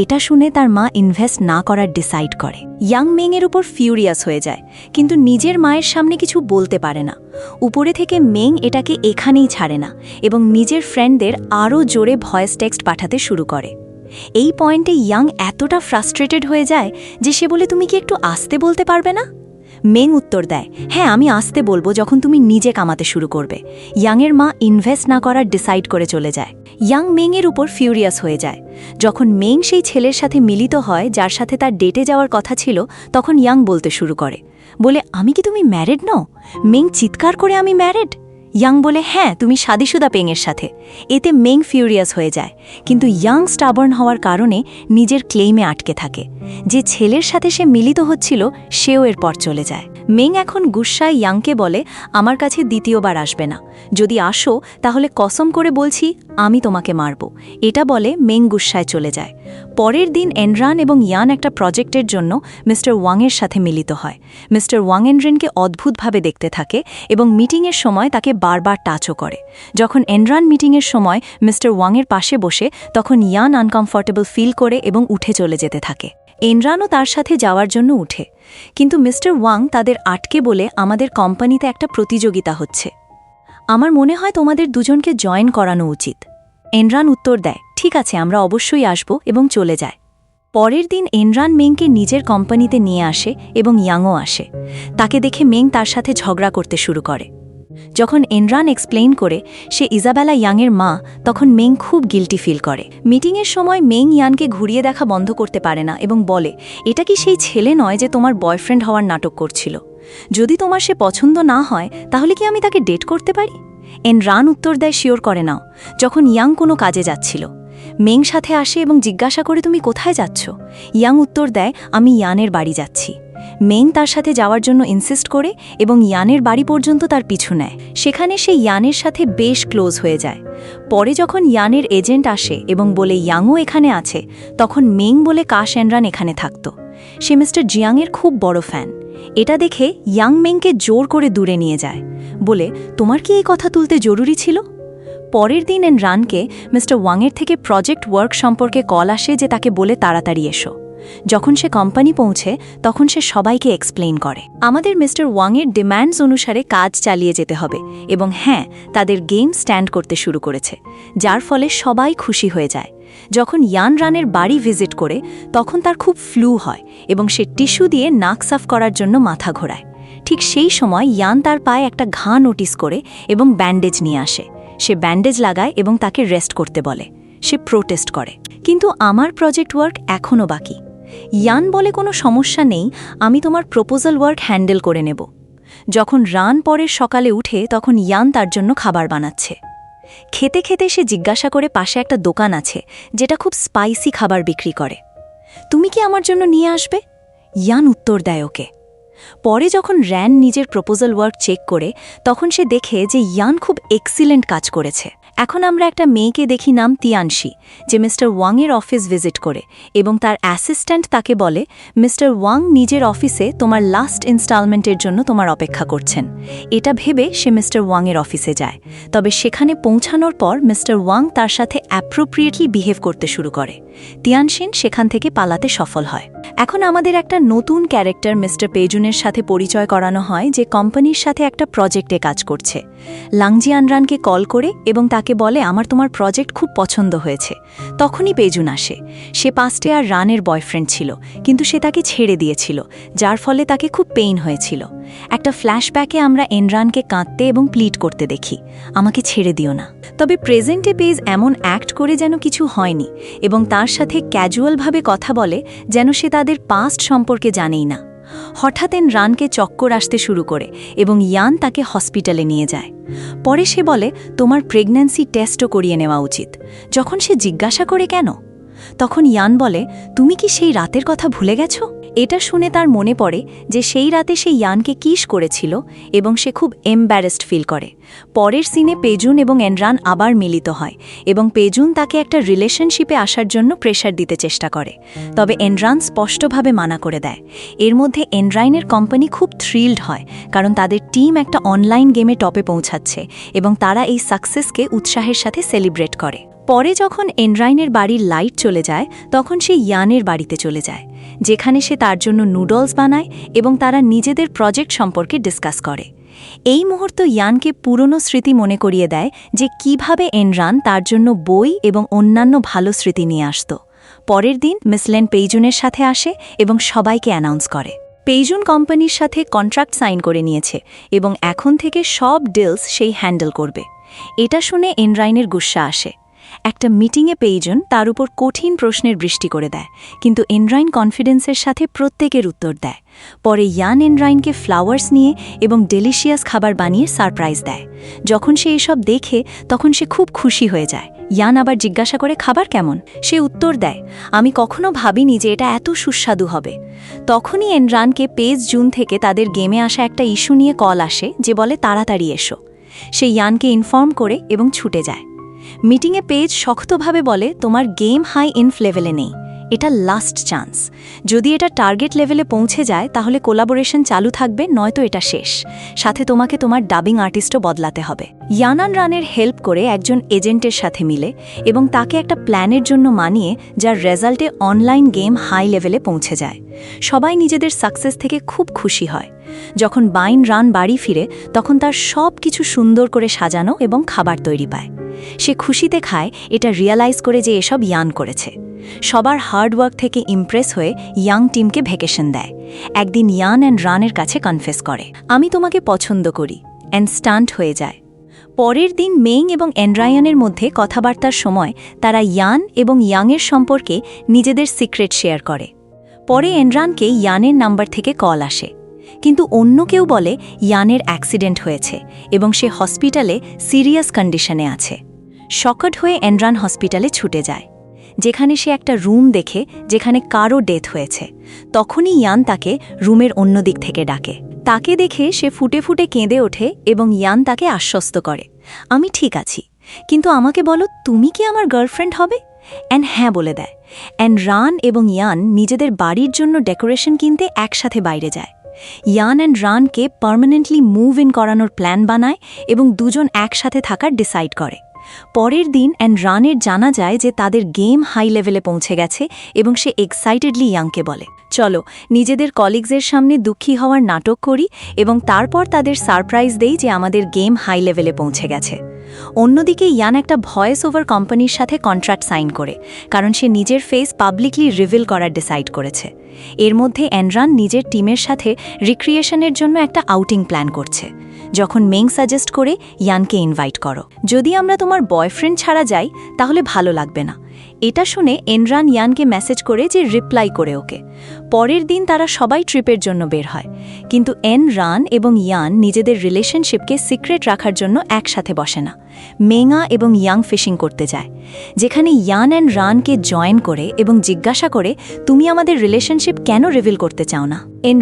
এটা শুনে তার মা ইনভেস্ট না করার ডিসাইড করে। ইয়াং মেংয়ের উপর ফিউরিয়াস হয়ে যায়, কিন্তু নিজের মায়ের সামনে কিছু বলতে পারে না। উপরে থেকে মেং এটাকে এখানেই ছাড়ে না এবং নিজের ফ্রেন্ডদের আরও জোরে ভয়েস টেক্সট পাঠাতে শুরু করে। এই পয়েন্টে ইয়াং এতটা ফ্রাস্ট্রেটেড হয়ে যায় যে সে বলে, তুমি কি একটু আস্তে বলতে পারবে না? মেং উত্তর দেয়, হ্যাঁ আমি আস্তে বলবো যখন তুমি নিজে কামাতে শুরু করবে। ইয়াংয়ের মা ইনভেস্ট না করার ডিসাইড করে চলে যায়। ইয়াং মেংয়ের উপর ফিউরিয়াস হয়ে যায়। যখন মেং সেই ছেলের সাথে মিলিত হয় যার সাথে তার ডেটে যাওয়ার কথা ছিল, তখন ইয়াং বলতে শুরু করে, বলে, আমি কি তুমি ম্যারিড নও? মেং চিৎকার করে, আমি ম্যারিড? ইয়াং বলে, হ্যাঁ তুমি শাদিশুদা পেংয়ের সাথে। এতে মেং ফিউরিয়াস হয়ে যায়, কিন্তু ইয়াং স্টাবার্ন হওয়ার কারণে নিজের ক্লেইমে আটকে থাকে। যে ছেলের সাথে সে মিলিত হচ্ছিল সেও এরপর চলে যায়। মেং এখন গুস্সায় ইয়াংকে বলে, আমার কাছে দ্বিতীয়বার আসবে না, যদি আসো তাহলে কসম করে বলছি আমি তোমাকে মারব। এটা বলে মেং গুস্সায় চলে যায়। পরের দিন এনরান এবং ইয়ান একটা প্রজেক্টের জন্য মিস্টার ওয়াংয়ের সাথে মিলিত হয়। মিস্টার ওয়াং এনরেনকে অদ্ভুতভাবে দেখতে থাকে এবং মিটিংয়ের সময় তাকে বারবার টাচও করে। যখন এনরান মিটিংয়ের সময় মিস্টার ওয়াংয়ের পাশে বসে, তখন ইয়ান আনকমফর্টেবল ফিল করে এবং উঠে চলে যেতে থাকে। এনরানও তার সাথে যাওয়ার জন্য উঠে, কিন্তু মিস্টার ওয়াং তাদের আটকে বলে, আমাদের কোম্পানিতে একটা প্রতিযোগিতা হচ্ছে, আমার মনে হয় তোমাদের দুজনকে জয়েন করানো উচিত। এনরান উত্তর দেয়, ঠিক আছে আমরা অবশ্যই আসব, এবং চলে যায়। পরের দিন এনরান মেংকে নিজের কোম্পানিতে নিয়ে আসে এবং ইয়াংও আসে। তাকে দেখে মেং তার সাথে ঝগড়া করতে শুরু করে। যখন এনরান এক্সপ্লেইন করে সে ইজাবেলা ইয়াংয়ের মা, তখন মেং খুব গিল্টি ফিল করে। মিটিংয়ের সময় মেং ইয়ানকে ঘুরিয়ে দেখা বন্ধ করতে পারে না এবং বলে, এটা কি সেই ছেলে নয় যে তোমার বয়ফ্রেন্ড হওয়ার নাটক করছিল? যদি তোমার সে পছন্দ না হয় তাহলে কি আমি তাকে ডেট করতে পারি? এনরান উত্তর দেয়, শিওর করে নাও। যখন ইয়াং কোনো কাজে যাচ্ছিল, মেং সাথে আসে এবং জিজ্ঞাসা করে, তুমি কোথায় যাচ্ছ? ইয়াং উত্তর দেয়, আমি ইয়ানের বাড়ি যাচ্ছি। মেং তার সাথে যাওয়ার জন্য ইনসিস্ট করে এবং ইয়ানের বাড়ি পর্যন্ত তার পিছু নেয়। সেখানে সে ইয়ানের সাথে বেশ ক্লোজ হয়ে যায়। পরে যখন ইয়ানের এজেন্ট আসে এবং বলে ইয়াংও এখানে আছে, তখন মেং বলে কাশ এনরান এখানে থাকত। সে মিস্টার জিয়াংয়ের খুব বড় ফ্যান। এটা দেখে ইয়াং মেংকে জোর করে দূরে নিয়ে যায়, বলে, তোমার কি এই কথা তুলতে জরুরি ছিল? পরের দিন এনরানকে মিস্টার ওয়াংয়ের থেকে প্রজেক্ট ওয়ার্ক সম্পর্কে কল আসে যে তাকে বলে তাড়াতাড়ি এসো। যখন সে কোম্পানি পৌঁছে তখন সে সবাইকে এক্সপ্লেইন করে, আমাদের মিস্টার ওয়াংয়ের ডিম্যান্ডস অনুসারে কাজ চালিয়ে যেতে হবে এবং হ্যাঁ, তাদের গেম স্ট্যান্ড করতে শুরু করেছে, যার ফলে সবাই খুশি হয়ে যায়। যখন ইয়ান রানের বাড়ি ভিজিট করে তখন তার খুব ফ্লু হয় এবং সে টিস্যু দিয়ে নাক সাফ করার জন্য মাথা ঘোরায়। ঠিক সেই সময় ইয়ান তার পায়ে একটা ঘা নোটিস করে এবং ব্যান্ডেজ নিয়ে আসে। সে ব্যান্ডেজ লাগায় এবং তাকে রেস্ট করতে বলে। সে প্রোটেস্ট করে, কিন্তু আমার প্রজেক্ট ওয়ার্ক এখনও বাকি। ইয়ান বলে, কোনো সমস্যা নেই, আমি তোমার প্রপোজাল ওয়ার্ক হ্যান্ডেল করে নেব। যখন রান পরের সকালে উঠে তখন ইয়ান তার জন্য খাবার বানাচ্ছে। খেতে খেতে সে জিজ্ঞাসা করে পাশে একটা দোকান আছে যেটা খুব স্পাইসি খাবার বিক্রি করে, তুমি কি আমার জন্য নিয়ে আসবে? ইয়ান উত্তর দেয়, ওকে। পরে যখন র্যান নিজের প্রপোজাল ওয়ার্ক চেক করে তখন সে দেখে যে ইয়ান খুব এক্সিলেন্ট কাজ করেছে। এখন আমরা একটা মেয়েকে দেখি নাম তিয়ানশি, যে মিস্টার ওয়াংয়ের অফিস ভিজিট করে এবং তার অ্যাসিস্ট্যান্ট তাকে বলে, মিস্টার ওয়াং নিজের অফিসে তোমার লাস্ট ইনস্টলমেন্টের জন্য তোমার অপেক্ষা করছেন। এটা ভেবে সে মিস্টার ওয়াংয়ের অফিসে যায়। তবে সেখানে পৌঁছানোর পর মিস্টার ওয়াং তার সাথে অ্যাপ্রোপ্রিয়েটলি বিহেভ করতে শুরু করে। তিয়ানশিন সেখান থেকে পালাতে সফল হয়। এখন আমাদের একটা নতুন ক্যারেক্টার মিস্টার পেজুনের সাথে পরিচয় করানো হয়, যে কোম্পানির সাথে একটা প্রজেক্টে কাজ করছে। লাংজিয়ানরানকে কল করে এবং তাকে বলে, আমার তোমার প্রজেক্ট খুব পছন্দ হয়েছে। তখনই পেজুন আসে। সে পাস্টে আর রানের বয়ফ্রেন্ড ছিল, কিন্তু সে তাকে ছেড়ে দিয়েছিল, যার ফলে তাকে খুব পেইন হয়েছিল। একটা ফ্ল্যাশব্যাকে আমরা এনরানকে কাঁদতে এবং প্লিট করতে দেখি, আমাকে ছেড়ে দিও না। তবে প্রেজেন্টে পেজ এমন অ্যাক্ট করে যেন কিছু হয়নি এবং তার সাথে ক্যাজুয়ালভাবে কথা বলে যেন সে তাদের পাস্ট সম্পর্কে জানেই না। হঠাৎ এনরানকে চক্কর আসতে শুরু করে এবং ইয়ান তাকে হসপিটালে নিয়ে যায়। পরে সে বলে তোমার প্রেগন্যান্সি টেস্টও করিয়ে নেওয়া উচিত। যখন সে জিজ্ঞাসা করে কেন, তখন ইয়ান বলে তুমি কি সেই রাতের কথা ভুলে গেছো? এটা শুনে তার মনে পড়ে যে সেই রাতে সে ইয়ানকে কিস করেছিল এবং সে খুব এম্বারেসড ফিল করে। পরের সিনে পেজুন এবং এনরান আবার মিলিত হয় এবং পেজুন তাকে একটা রিলেশনশিপে আসার জন্য প্রেশার দিতে চেষ্টা করে, তবে এনরান স্পষ্টভাবে মানা করে দেয়। এর মধ্যে এনরাইনের কোম্পানি খুব থ্রিল্ড হয় কারণ তাদের টিম একটা অনলাইন গেমে টপে পৌঁছাচ্ছে এবং তারা এই সাকসেসকে উৎসাহের সাথে সেলিব্রেট করে। পরে যখন এনরাইনের বাড়ির লাইট চলে যায় তখন সে ইয়ানের বাড়িতে চলে যায়, যেখানে সে তার জন্য নুডলস বানায় এবং তারা নিজেদের প্রজেক্ট সম্পর্কে ডিসকাস করে। এই মুহূর্ত ইয়ানকে পুরনো স্মৃতি মনে করিয়ে দেয় যে কিভাবে এনরান তার জন্য বই এবং অন্যান্য ভালো স্মৃতি নিয়ে আসত। পরের দিন মিসলেন পেইজুনের সাথে আসে এবং সবাইকে অ্যানাউন্স করে। পেইজুন কোম্পানির সাথে কন্ট্রাক্ট সাইন করে নিয়েছে এবং এখন থেকে সব ডিলস সেই হ্যান্ডেল করবে। এটা শুনে এনরাইনের গুস্সা আসে। একটা মিটিংয়ে পেইজন তার উপর কঠিন প্রশ্নের বৃষ্টি করে দেয়, কিন্তু এনরাইন কনফিডেন্সের সাথে প্রত্যেকের উত্তর দেয়। পরে ইয়ান এনরাইনকে ফ্লাওয়ার্স নিয়ে এবং ডেলিশিয়াস খাবার বানিয়ে সারপ্রাইজ দেয়। যখন সে এসব দেখে তখন সে খুব খুশি হয়ে যায়। ইয়ান আবার জিজ্ঞাসা করে খাবার কেমন? সে উত্তর দেয় আমি কখনো ভাবিনি যে এটা এত সুস্বাদু হবে। তখনই এনরানকে পেজুন থেকে তাদের গেমে আসা একটা ইস্যু নিয়ে কল আসে যে বলে তাড়াতাড়ি এসো। সে ইয়ানকে ইনফর্ম করে এবং ছুটে যায়। মিটিংয়ে পেজ শক্তভাবে বলে তোমার গেম হাই ইনফ লেভেলে নেই, এটা লাস্ট চান্স। যদি এটা টার্গেট লেভেলে পৌঁছে যায় তাহলে কোলাবোরেশন চালু থাকবে, নয়তো এটা শেষ। সাথে তোমাকে তোমার ডাবিং আর্টিস্টও বদলাতে হবে। ইয়ানান রানের হেল্প করে একজন এজেন্টের সাথে মিলে এবং তাকে একটা প্ল্যানের জন্য মানিয়ে যার রেজাল্টে অনলাইন গেম হাই লেভেলে পৌঁছে যায়। সবাই নিজেদের সাকসেস থেকে খুব খুশি হয়। যখন বাইন রান বাড়ি ফিরে তখন তার সব কিছু সুন্দর করে সাজানো এবং খাবার তৈরি পায়। সে খুশিতে খায়, এটা রিয়ালাইজ করে যে এসব ইয়ান করেছে। সবার হার্ডওয়ার্ক থেকে ইমপ্রেস হয়ে ইয়াং টিমকে ভ্যাকেশন দেয়। একদিন ইয়ান অ্যান্ড রানের কাছে কনফেস করে আমি তোমাকে পছন্দ করি, অ্যান্ড স্টান্ট হয়ে যায়। পরের দিন মেং এবং এনরায়ানের মধ্যে কথাবার্তার সময় তারা ইয়ান এবং ইয়াংয়ের সম্পর্কে নিজেদের সিক্রেট শেয়ার করে। পরে এনরানকে ইয়ানের নাম্বার থেকে কল আসে, কিন্তু অন্য কেউ বলে ইয়ানের অ্যাক্সিডেন্ট হয়েছে এবং সে হসপিটালে সিরিয়াস কন্ডিশনে আছে। শকড হয়ে এনরান হসপিটালে ছুটে যায়, যেখানে সে একটা রুম দেখে যেখানে কারো ডেথ হয়েছে। তখনই ইয়ান তাকে রুমের অন্য দিক থেকে ডাকে। তাকে দেখে সে ফুটে ফুটে কেঁদে ওঠে এবং ইয়ান তাকে আশ্বস্ত করে আমি ঠিক আছি, কিন্তু আমাকে বলো তুমি কি আমার গার্লফ্রেন্ড হবে? হ্যাঁ বলে দেয়। রান এবং ইয়ান নিজেদের বাড়ির জন্য ডেকোরেশন কিনতে একসাথে বাইরে যায়। ইয়ান অ্যান্ড রানকে পার্মানেন্টলি মুভ ইন করানোর প্ল্যান বানায় এবং দুজন একসাথে থাকার ডিসাইড করে। পরের দিন রানের জানা যায় যে তাদের গেম হাই লেভেলে পৌঁছে গেছে এবং সে এক্সাইটেডলি ইয়াংকে বলে চলো নিজেদের কলিগসের সামনে দুঃখী হওয়ার নাটক করি এবং তারপর তাদের সারপ্রাইজ দেই যে আমাদের গেম হাই লেভেলে পৌঁছে গেছে। অন্যদিকে ইয়ান একটা ভয়েস ওভার কোম্পানির সাথে কন্ট্রাক্ট সাইন করে, কারণ সে নিজের ফেস পাবলিকলি রিভিল করার ডিসাইড করেছে। এর মধ্যে এনরান নিজের টিমের সাথে রিক্রিয়েশনের জন্য একটা আউটিং প্ল্যান করছে। যখন মেং সাজেস্ট করে ইয়ানকে ইনভাইট করো, যদি আমরা তোমার বয়ফ্রেন্ড ছাড়া যাই তাহলে ভালো লাগবে না। এটা শুনে এনরান ইয়ানকে মেসেজ করে যে রিপ্লাই করে ওকে। পরের দিন তারা সবাই ট্রিপের জন্য বের হয়, কিন্তু এনরান এবং ইয়ান নিজেদের রিলেশনশিপকে সিক্রেট রাখার জন্য একসাথে বসে না। মেঙা এবং ইয়াং ফিশিং করতে যায়, যেখানে ইয়ান অ্যান্ড রানকে জয়েন করে এবং জিজ্ঞাসা করে তুমি আমাদের রিলেশনশিপ কেন রিভিল করতে চাও না?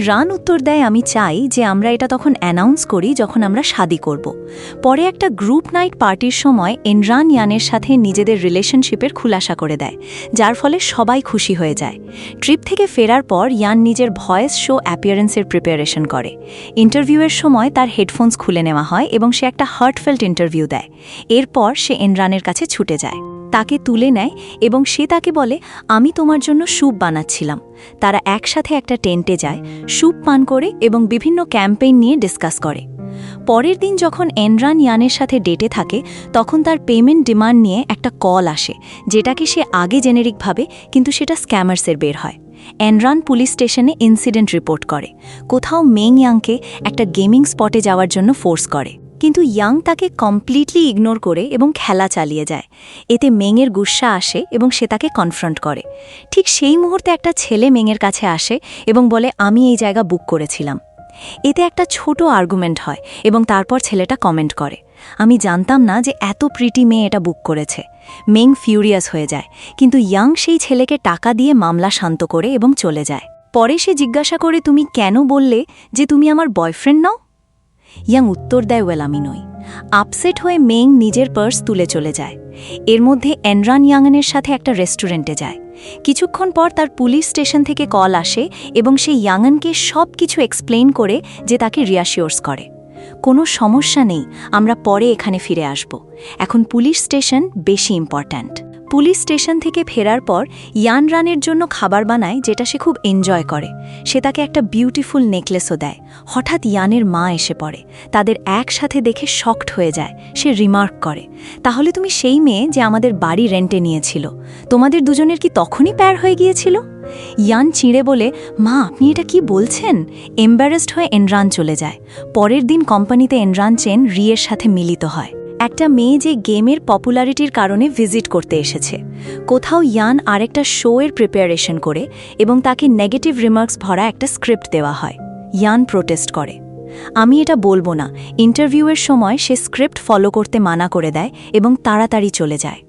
রান উত্তর দেয় আমি চাই যে আমরা এটা তখন অ্যানাউন্স করি যখন আমরা শাদি করব। পরে একটা গ্রুপ নাইট পার্টির সময় এনরান ইয়ানের সাথে নিজেদের রিলেশনশিপের খুলাসা করে দেয়, যার ফলে সবাই খুশি হয়ে যায়। ট্রিপ থেকে ফেরার পর ইয়ান নিজের ভয়েস শো অ্যাপিয়ারেন্সের প্রিপারেশন করে। ইন্টারভিউয়ের সময় তার হেডফোনস খুলে নেওয়া হয় এবং সে একটা হার্টফেল্ট ইন্টারভিউ দেয়। এরপর সে এনরানের কাছে ছুটে যায়, তাকে তুলে নেয় এবং সে তাকে বলে আমি তোমার জন্য স্যুপ বানাচ্ছিলাম। তারা একসাথে একটা টেন্টে যায়, স্যুপ পান করে এবং বিভিন্ন ক্যাম্পেইন নিয়ে ডিসকাস করে। পরের দিন যখন এনরান ইয়ানের সাথে ডেটে থাকে তখন তার পেমেন্ট ডিমান্ড নিয়ে একটা কল আসে, যেটাকে সে আগে জেনেরিকভাবে, কিন্তু সেটা স্ক্যামার্সের বের হয়। এনরান পুলিশ স্টেশনে ইনসিডেন্ট রিপোর্ট করে, কোথাও মেং ইয়াংকে একটা গেমিং স্পটে যাওয়ার জন্য ফোর্স করে, কিন্তু ইয়াং তাকে কমপ্লিটলি ইগনোর করে এবং খেলা চালিয়ে যায়। এতে মেংয়ের গুস্সা আসে এবং সে তাকে কনফ্রন্ট করে। ঠিক সেই মুহূর্তে একটা ছেলে মেংয়ের কাছে আসে এবং বলে, আমি এই জায়গা বুক করেছিলাম। এতে একটা ছোট আর্গুমেন্ট হয় এবং তারপর ছেলেটা কমেন্ট করে, আমি জানতাম না যে এত প্রিটি মেয়ে এটা বুক করেছে। মেং ফিউরিয়াস হয়ে যায়, কিন্তু ইয়াং সেই ছেলেকে টাকা দিয়ে মামলা শান্ত করে এবং চলে যায়। পরে সে জিজ্ঞাসা করে, তুমি কেন বললে যে তুমি আমার বয়ফ্রেন্ড নাও? ইয়াং উত্তর দেয়, ওয়েল আমি নই। আপসেট হয়ে মেং নিজের পার্স তুলে চলে যায়। এর মধ্যে এনরান ইয়াংনের সাথে একটা রেস্টুরেন্টে যায়। কিছুক্ষণ পর তার পুলিশ স্টেশন থেকে কল আসে এবং সে ইয়াংনকে সব কিছু এক্সপ্লেইন করে যে তাকে রিয়াশিওর্স করে, কোনো সমস্যা নেই, আমরা পরে এখানে ফিরে আসব। এখন পুলিশ স্টেশন বেশি ইম্পর্ট্যান্ট। পুলিশ স্টেশন থেকে ফেরার পর ইয়ান রানের জন্য খাবার বানায়, যেটা সে খুব এনজয় করে। সে তাকে একটা বিউটিফুল নেকলেসও দেয়। হঠাৎ ইয়ানের মা এসে পড়ে, তাদের একসাথে দেখে শকড হয়ে যায়। সে রিমার্ক করে, তাহলে তুমি সেই মেয়ে যে আমাদের বাড়ি রেন্টে নিয়েছিল, তোমাদের দুজনের কি তখনই প্যার হয়ে গিয়েছিল? ইয়ান চিঁড়ে বলে, মা আপনি এটা কি বলছেন? এম্বারেসড হয়ে এনরান চলে যায়। পরের দিন কোম্পানিতে এনরান চেন রিয়ের সাথে মিলিত হয়, একটা মেয়ে যে গেমের পপুলারিটির কারণে ভিজিট করতে এসেছে। কোথাও ইয়ান আরেকটা শোয়ের প্রিপারেশন করে এবং তাকে নেগেটিভ রিমার্কস ভরা একটা স্ক্রিপ্ট দেওয়া হয়। ইয়ান প্রোটেস্ট করে, আমি এটা বলবো না। ইন্টারভিউয়ের সময় সে স্ক্রিপ্ট ফলো করতে মানা করে দেয় এবং তাড়াতাড়ি চলে যায়।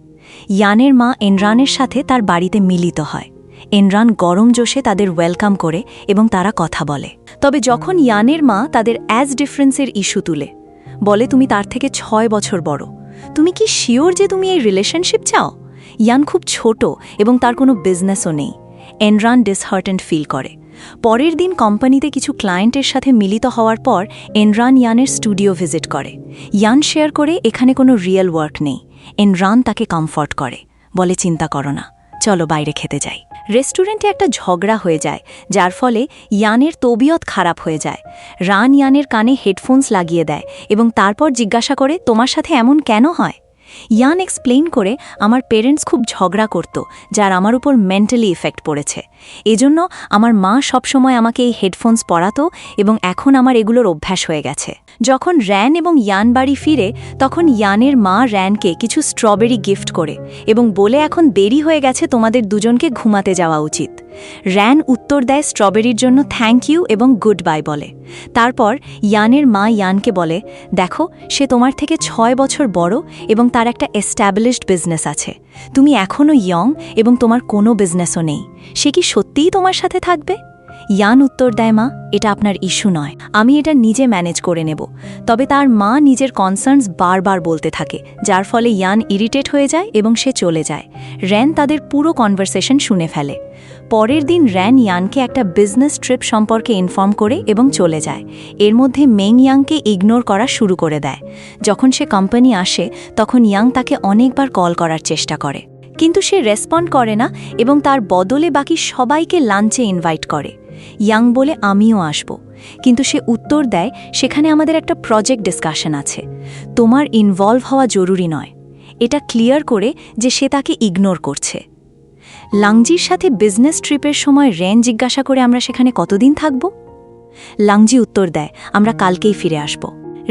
ইয়ানের মা এনরানের সাথে তার বাড়িতে মিলিত হয়। এনরান গরম জোশে তাদের ওয়েলকাম করে এবং তারা কথা বলে। তবে যখন ইয়ানের মা তাদের অ্যাজ ডিফারেন্সের ইস্যু তুলে, বলে তুমি তার থেকে 6 বছর বড়, তুমি কি শিওর যে তুমি এই রিলেশনশিপ চাও? ইয়ান খুব ছোট এবং তার কোনো বিজনেসও নেই। এনরান ডিসহার্টেন্ড ফিল করে। পরের দিন কোম্পানিতে কিছু ক্লায়েন্টের সাথে মিলিত হওয়ার পর এনরান ইয়ানের স্টুডিও ভিজিট করে। ইয়ান শেয়ার করে এখানে কোনো রিয়েল ওয়ার্ক নেই। এনরান তাকে কমফর্ট করে, বলে চিন্তা করো না, চলো বাইরে খেতে যাই। রেস্টুরেন্টে একটা ঝগড়া হয়ে যায়, যার ফলে ইয়ানের তবিয়ত খারাপ হয়ে যায়। রান ইয়ানের কানে হেডফোনস লাগিয়ে দেয় এবং তারপর জিজ্ঞাসা করে, তোমার সাথে এমন কেন হয়? ইয়ান এক্সপ্লেইন করে, আমার পেরেন্টস খুব ঝগড়া করত, যার আমার উপর মেন্টালি ইফেক্ট পড়েছে। এজন্য আমার মা সবসময় আমাকে এই হেডফোনস পরাতো এবং এখন আমার এগুলোর অভ্যাস হয়ে গেছে। যখন র্যান এবং ইয়ান বাড়ি ফিরে, তখন ইয়ানের মা র্যানকে কিছু স্ট্রবেরি গিফট করে এবং বলে, এখন দেরি হয়ে গেছে, তোমাদের দুজনকে ঘুমাতে যাওয়া উচিত। র্যান উত্তর দেয় স্ট্রবেরির জন্য থ্যাংক ইউ এবং গুড বাই বলে। তারপর ইয়ানের মা ইয়ানকে বলে, দেখো সে তোমার থেকে 6 বছর বড় এবং তার একটা এস্টাবলিশড বিজনেস আছে। তুমি এখনও ইয়ং এবং তোমার কোনো বিজনেসও নেই। সে কি সত্যিই তোমার সাথে থাকবে? ইয়ান উত্তর দেয়, মা এটা আপনার ইস্যু নয়, আমি এটা নিজে ম্যানেজ করে নেব। তবে তার মা নিজের কনসার্নস বারবার বলতে থাকে, যার ফলে ইয়ান ইরিটেট হয়ে যায় এবং সে চলে যায়। র্যান তাদের পুরো কনভারসেশন শুনে ফেলে। পরের দিন র্যান ইয়ানকে একটা বিজনেস ট্রিপ সম্পর্কে ইনফর্ম করে এবং চলে যায়। এর মধ্যে মেং ইয়াংকে ইগনোর করা শুরু করে দেয়। যখন সে কোম্পানি আসে, তখন ইয়াং তাকে অনেকবার কল করার চেষ্টা করে, কিন্তু সে রেসপন্ড করে না এবং তার বদলে বাকি সবাইকে লাঞ্চে ইনভাইট করে। ইয়াং বলে, আমিও আসব, কিন্তু সে উত্তর দেয়, সেখানে আমাদের একটা প্রজেক্ট ডিসকাশন আছে, তোমার ইনভলভ হওয়া জরুরি নয়। এটা ক্লিয়ার করে যে সে তাকে ইগনোর করছে। লাংজির সাথে বিজনেস ট্রিপের সময় র্যান জিজ্ঞাসা করে, আমরা সেখানে কতদিন থাকব? লাংজি উত্তর দেয়, আমরা কালকেই ফিরে আসব।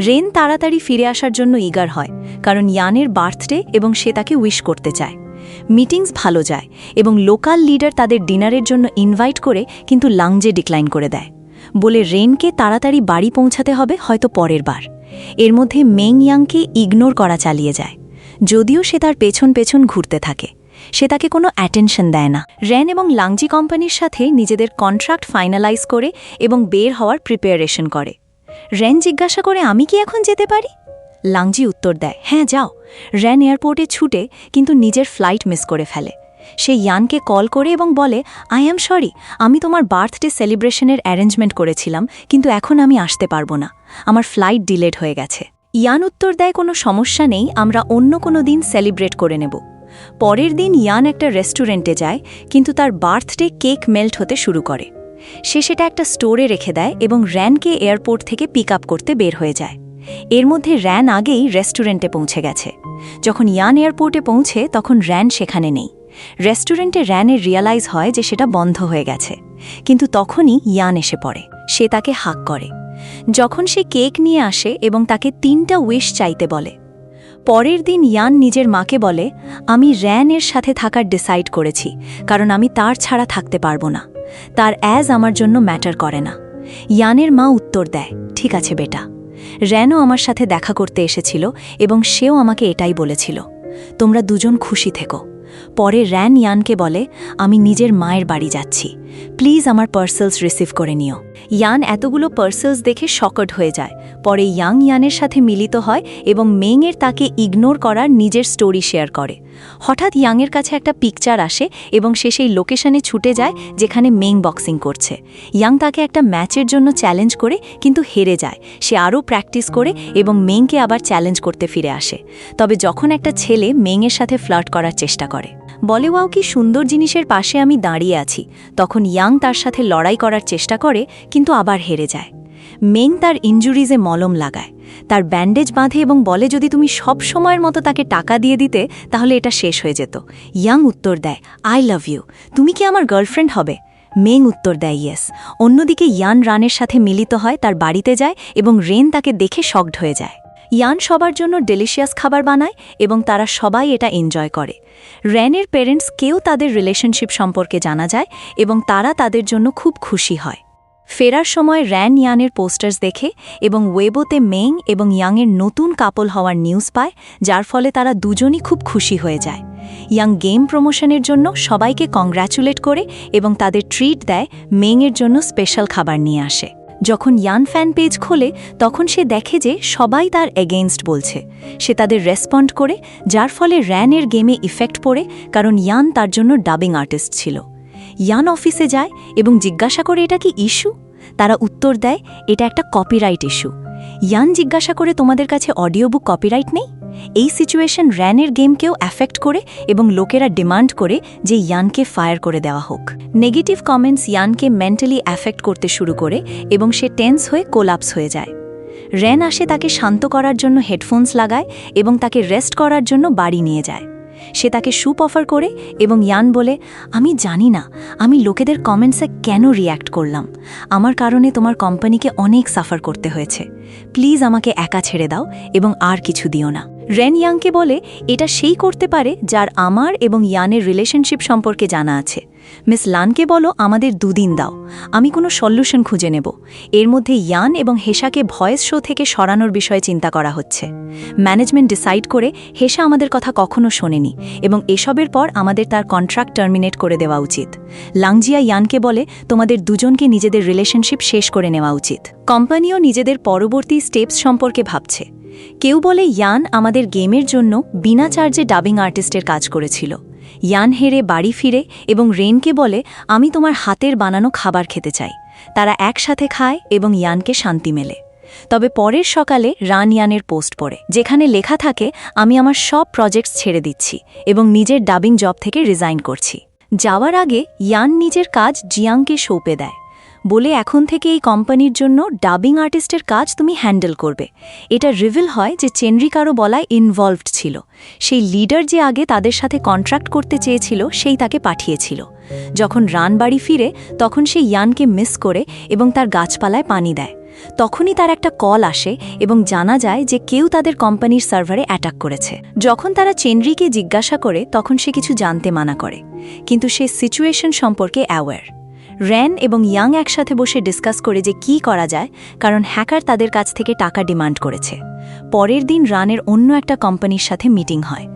রেন তাড়াতাড়ি ফিরে আসার জন্য ইগার হয়, কারণ ইয়ানের বার্থডে এবং সে তাকে উইশ করতে চায়। মিটিংস ভালো যায় এবং লোকাল লিডার তাদের ডিনারের জন্য ইনভাইট করে, কিন্তু লাংজে ডিক্লাইন করে দেয়, বলে রেনকে তাড়াতাড়ি বাড়ি পৌঁছাতে হবে, হয়তো পরের বার। এর মধ্যে মেং ইয়াংকে ইগনোর করা চালিয়ে যায়, যদিও সে তার পেছন পেছন ঘুরতে থাকে। সে তাকে কোনো অ্যাটেনশন দেয় না। র্যান এবং লাংজি কোম্পানির সাথে নিজেদের কন্ট্রাক্ট ফাইনালাইজ করে এবং বের হওয়ার প্রিপারেশন করে। র্যান জিজ্ঞাসা করে, আমি কি এখন যেতে পারি? লাংজি উত্তর দেয়, হ্যাঁ যাও। র্যান এয়ারপোর্টে ছুটে কিন্তু নিজের ফ্লাইট মিস করে ফেলে। সে ইয়ানকে কল করে এবং বলে, আই অ্যাম সরি, আমি তোমার বার্থডে সেলিব্রেশনের অ্যারেঞ্জমেন্ট করেছিলাম, কিন্তু এখন আমি আসতে পারবো না, আমার ফ্লাইট ডিলেড হয়ে গেছে। ইয়ান উত্তর দেয়, কোনো সমস্যা নেই, আমরা অন্য কোনো দিন সেলিব্রেট করে নেব। পরের দিন ইয়ান একটা রেস্টুরেন্টে যায়, কিন্তু তার বার্থডে কেক মেল্ট হতে শুরু করে। সে সেটা একটা স্টোরে রেখে দেয় এবং র্যানকে এয়ারপোর্ট থেকে পিক আপ করতে বের হয়ে যায়। এর মধ্যে র্যান আগেই রেস্টুরেন্টে পৌঁছে গেছে। যখন ইয়ান এয়ারপোর্টে পৌঁছে, তখন র্যান সেখানে নেই। রেস্টুরেন্টে র্যানের রিয়ালাইজ হয় যে সেটা বন্ধ হয়ে গেছে, কিন্তু তখনই ইয়ান এসে পড়ে। সে তাকে হাক করে, যখন সে কেক নিয়ে আসে এবং তাকে 3টা উইশ চাইতে বলে। পরের দিন ইয়ান নিজের মাকে বলে, আমি র্যানের সাথে থাকার ডিসাইড করেছি, কারণ আমি তার ছাড়া থাকতে পারবো না। তার আমার জন্য ম্যাটার করে না। ইয়ানের মা উত্তর দেয়, ঠিক আছে বেটা। র্যানও আমার সাথে দেখা করতে এসেছিল এবং সেও আমাকে এটাই বলেছিল, তোমরা দুজন খুশি থেকো। পরে র্যান ইয়ানকে বলে, আমি নিজের মায়ের বাড়ি যাচ্ছি, প্লিজ আমার পার্সেলস রিসিভ করে নিও। ইয়ান এতগুলো পার্সেলস দেখে শকড হয়ে যায়। পরে ইয়ানের সাথে মিলিত হয় এবং মেংয়ের তাকে ইগনোর করার নিজের স্টোরি শেয়ার করে। হঠাৎ ইয়াংয়ের কাছে একটা পিকচার আসে এবং সে সেই লোকেশনে ছুটে যায় যেখানে মেং বক্সিং করছে। ইয়াং তাকে একটা ম্যাচের জন্য চ্যালেঞ্জ করে কিন্তু হেরে যায়। সে আরও প্র্যাকটিস করে এবং মেংকে আবার চ্যালেঞ্জ করতে ফিরে আসে। তবে যখন একটা ছেলে মেংয়ের সাথে ফ্লার্ট করার চেষ্টা করে, বলে, ওয়াও কি সুন্দর জিনিসের পাশে আমি দাঁড়িয়ে আছি, তখন ইয়াং তার সাথে লড়াই করার চেষ্টা করে কিন্তু আবার হেরে যায়। মেং তার ইনজুরিজে মলম লাগায়, তার ব্যান্ডেজ বাঁধে এবং বলে যদি তুমি সব সময়ের মতো তাকে টাকা দিয়ে দিতে তাহলে এটা শেষ হয়ে যেত। ইয়াং উত্তর দেয়, আই লাভ ইউ, তুমি কি আমার গার্লফ্রেন্ড হবে? মেং উত্তর দেয়, ইয়েস। অন্যদিকে ইয়ান রানের সাথে মিলিত হয়, তার বাড়িতে যায় এবং রেন তাকে দেখে শকড হয়ে যায়। ইয়ান সবার জন্য ডেলিশিয়াস খাবার বানায় এবং তারা সবাই এটা এনজয় করে। রেনের পেরেন্টস কেউ তাদের রিলেশনশিপ সম্পর্কে জানা যায় এবং তারা তাদের জন্য খুব খুশি হয়। ফেরার সময় র্যান ইয়ানের পোস্টার্স দেখে এবং ওয়েবোতে মেং এবং ইয়াংয়ের নতুন কাপল হওয়ার নিউজ পায়, যার ফলে তারা দুজনই খুব খুশি হয়ে যায়। ইয়াং গেম প্রমোশনের জন্য সবাইকে কংগ্র্যাচুলেট করে এবং তাদের ট্রিট দেয়, মেংয়ের জন্য স্পেশাল খাবার নিয়ে আসে। যখন ইয়ান ফ্যান পেজ খোলে তখন সে দেখে যে সবাই তার এগেইনস্ট বলছে। সে তাদের রেসপন্ড করে, যার ফলে র্যানের গেমে ইফেক্ট পড়ে, কারণ ইয়ান তার জন্য ডাবিং আর্টিস্ট ছিল। ইয়ান অফিসে যায় এবং জিজ্ঞাসা করে এটা কি ইস্যু। তারা উত্তর দেয়, এটা একটা কপিরাইট ইস্যু। ইয়ান জিজ্ঞাসা করে, তোমাদের কাছে অডিও বুক কপিরাইট নেই? এই সিচুয়েশন র্যানের গেমকেও অ্যাফেক্ট করে এবং লোকেরা ডিমান্ড করে যে ইয়ানকে ফায়ার করে দেওয়া হোক। নেগেটিভ কমেন্টস ইয়ানকে মেন্টালি অ্যাফেক্ট করতে শুরু করে এবং সে টেন্স হয়ে কোলাপস হয়ে যায়। র্যান আসে তাকে শান্ত করার জন্য হেডফোনস লাগায় এবং তাকে রেস্ট করার জন্য বাড়ি নিয়ে যায়। সে তাকে স্যুপ অফার করে এবং ইয়ান বলে, আমি জানি না আমি লোকেদের কমেন্টসে কেন রিয়্যাক্ট করলাম, আমার কারণে তোমার কোম্পানিকে অনেক সাফার করতে হয়েছে, প্লিজ আমাকে একা ছেড়ে দাও এবং আর কিছু দিও না। রেন ইয়াংকে বলে, এটা সেই করতে পারে যার আমার এবং ইয়ানের রিলেশনশিপ সম্পর্কে জানা আছে। মিস লানকে বলো আমাদের 2 দিন দাও, আমি কোনো সলিউশন খুঁজে নেব। এর মধ্যে ইয়ান এবং হেশাকে ভয়েস শো থেকে সরানোর বিষয়ে চিন্তা করা হচ্ছে। ম্যানেজমেন্ট ডিসাইড করে হেশা আমাদের কথা কখনো শোনেনি এবং এসবের পর আমাদের তার কন্ট্রাক্ট টার্মিনেট করে দেওয়া উচিত। লাংজিয়া ইয়ানকে বলে, তোমাদের দুজনকে নিজেদের রিলেশনশিপ শেষ করে নেওয়া উচিত। কোম্পানিও নিজেদের পরবর্তী স্টেপস সম্পর্কে ভাবছে। কেউ বলে ইয়ান আমাদের গেমের জন্য বিনা চার্জে ডাবিং আর্টিস্টের কাজ করেছিল। ইয়ান হেরে বাড়ি ফিরে এবং রেনকে বলে, আমি তোমার হাতের বানানো খাবার খেতে চাই। তারা একসাথে খায় এবং ইয়ানকে শান্তি মেলে। তবে পরের সকালে রান ইয়ানের পোস্ট পড়ে, যেখানে লেখা থাকে, আমি আমার সব প্রজেক্টস ছেড়ে দিচ্ছি এবং নিজের ডাবিং জব থেকে রিজাইন করছি। যাওয়ার আগে ইয়ান নিজের কাজ জিয়াংকে সৌঁপে দেয়, বলে এখন থেকে এই কোম্পানির জন্য ডাবিং আর্টিস্টের কাজ তুমি হ্যান্ডেল করবে। এটা রিভিল হয় যে চেনরিকারও বলায় ইনভলভড ছিল। সেই লিডার যে আগে তাদের সাথে কন্ট্রাক্ট করতে চেয়েছিল সেই তাকে পাঠিয়েছিল। যখন রান বাড়ি ফিরে তখন সে ইয়ানকে মিস করে এবং তার গাছপালায় পানি দেয়। তখনই তার একটা কল আসে এবং জানা যায় যে কেউ তাদের কোম্পানির সার্ভারে অ্যাটাক করেছে। যখন তারা চেনরিকে জিজ্ঞাসা করে তখন সে কিছু জানতে মানা করে, কিন্তু সে সিচুয়েশন সম্পর্কে অ্যাওয়্যার। র্যান এবং ইয়াং একসাথে বসে ডিসকাস করে যে কি করা যায়, কারণ হ্যাকার তাদের কাছ থেকে টাকা ডিমান্ড করেছে। পরের দিন রানের অন্য একটা কোম্পানির সাথে মিটিং হয়।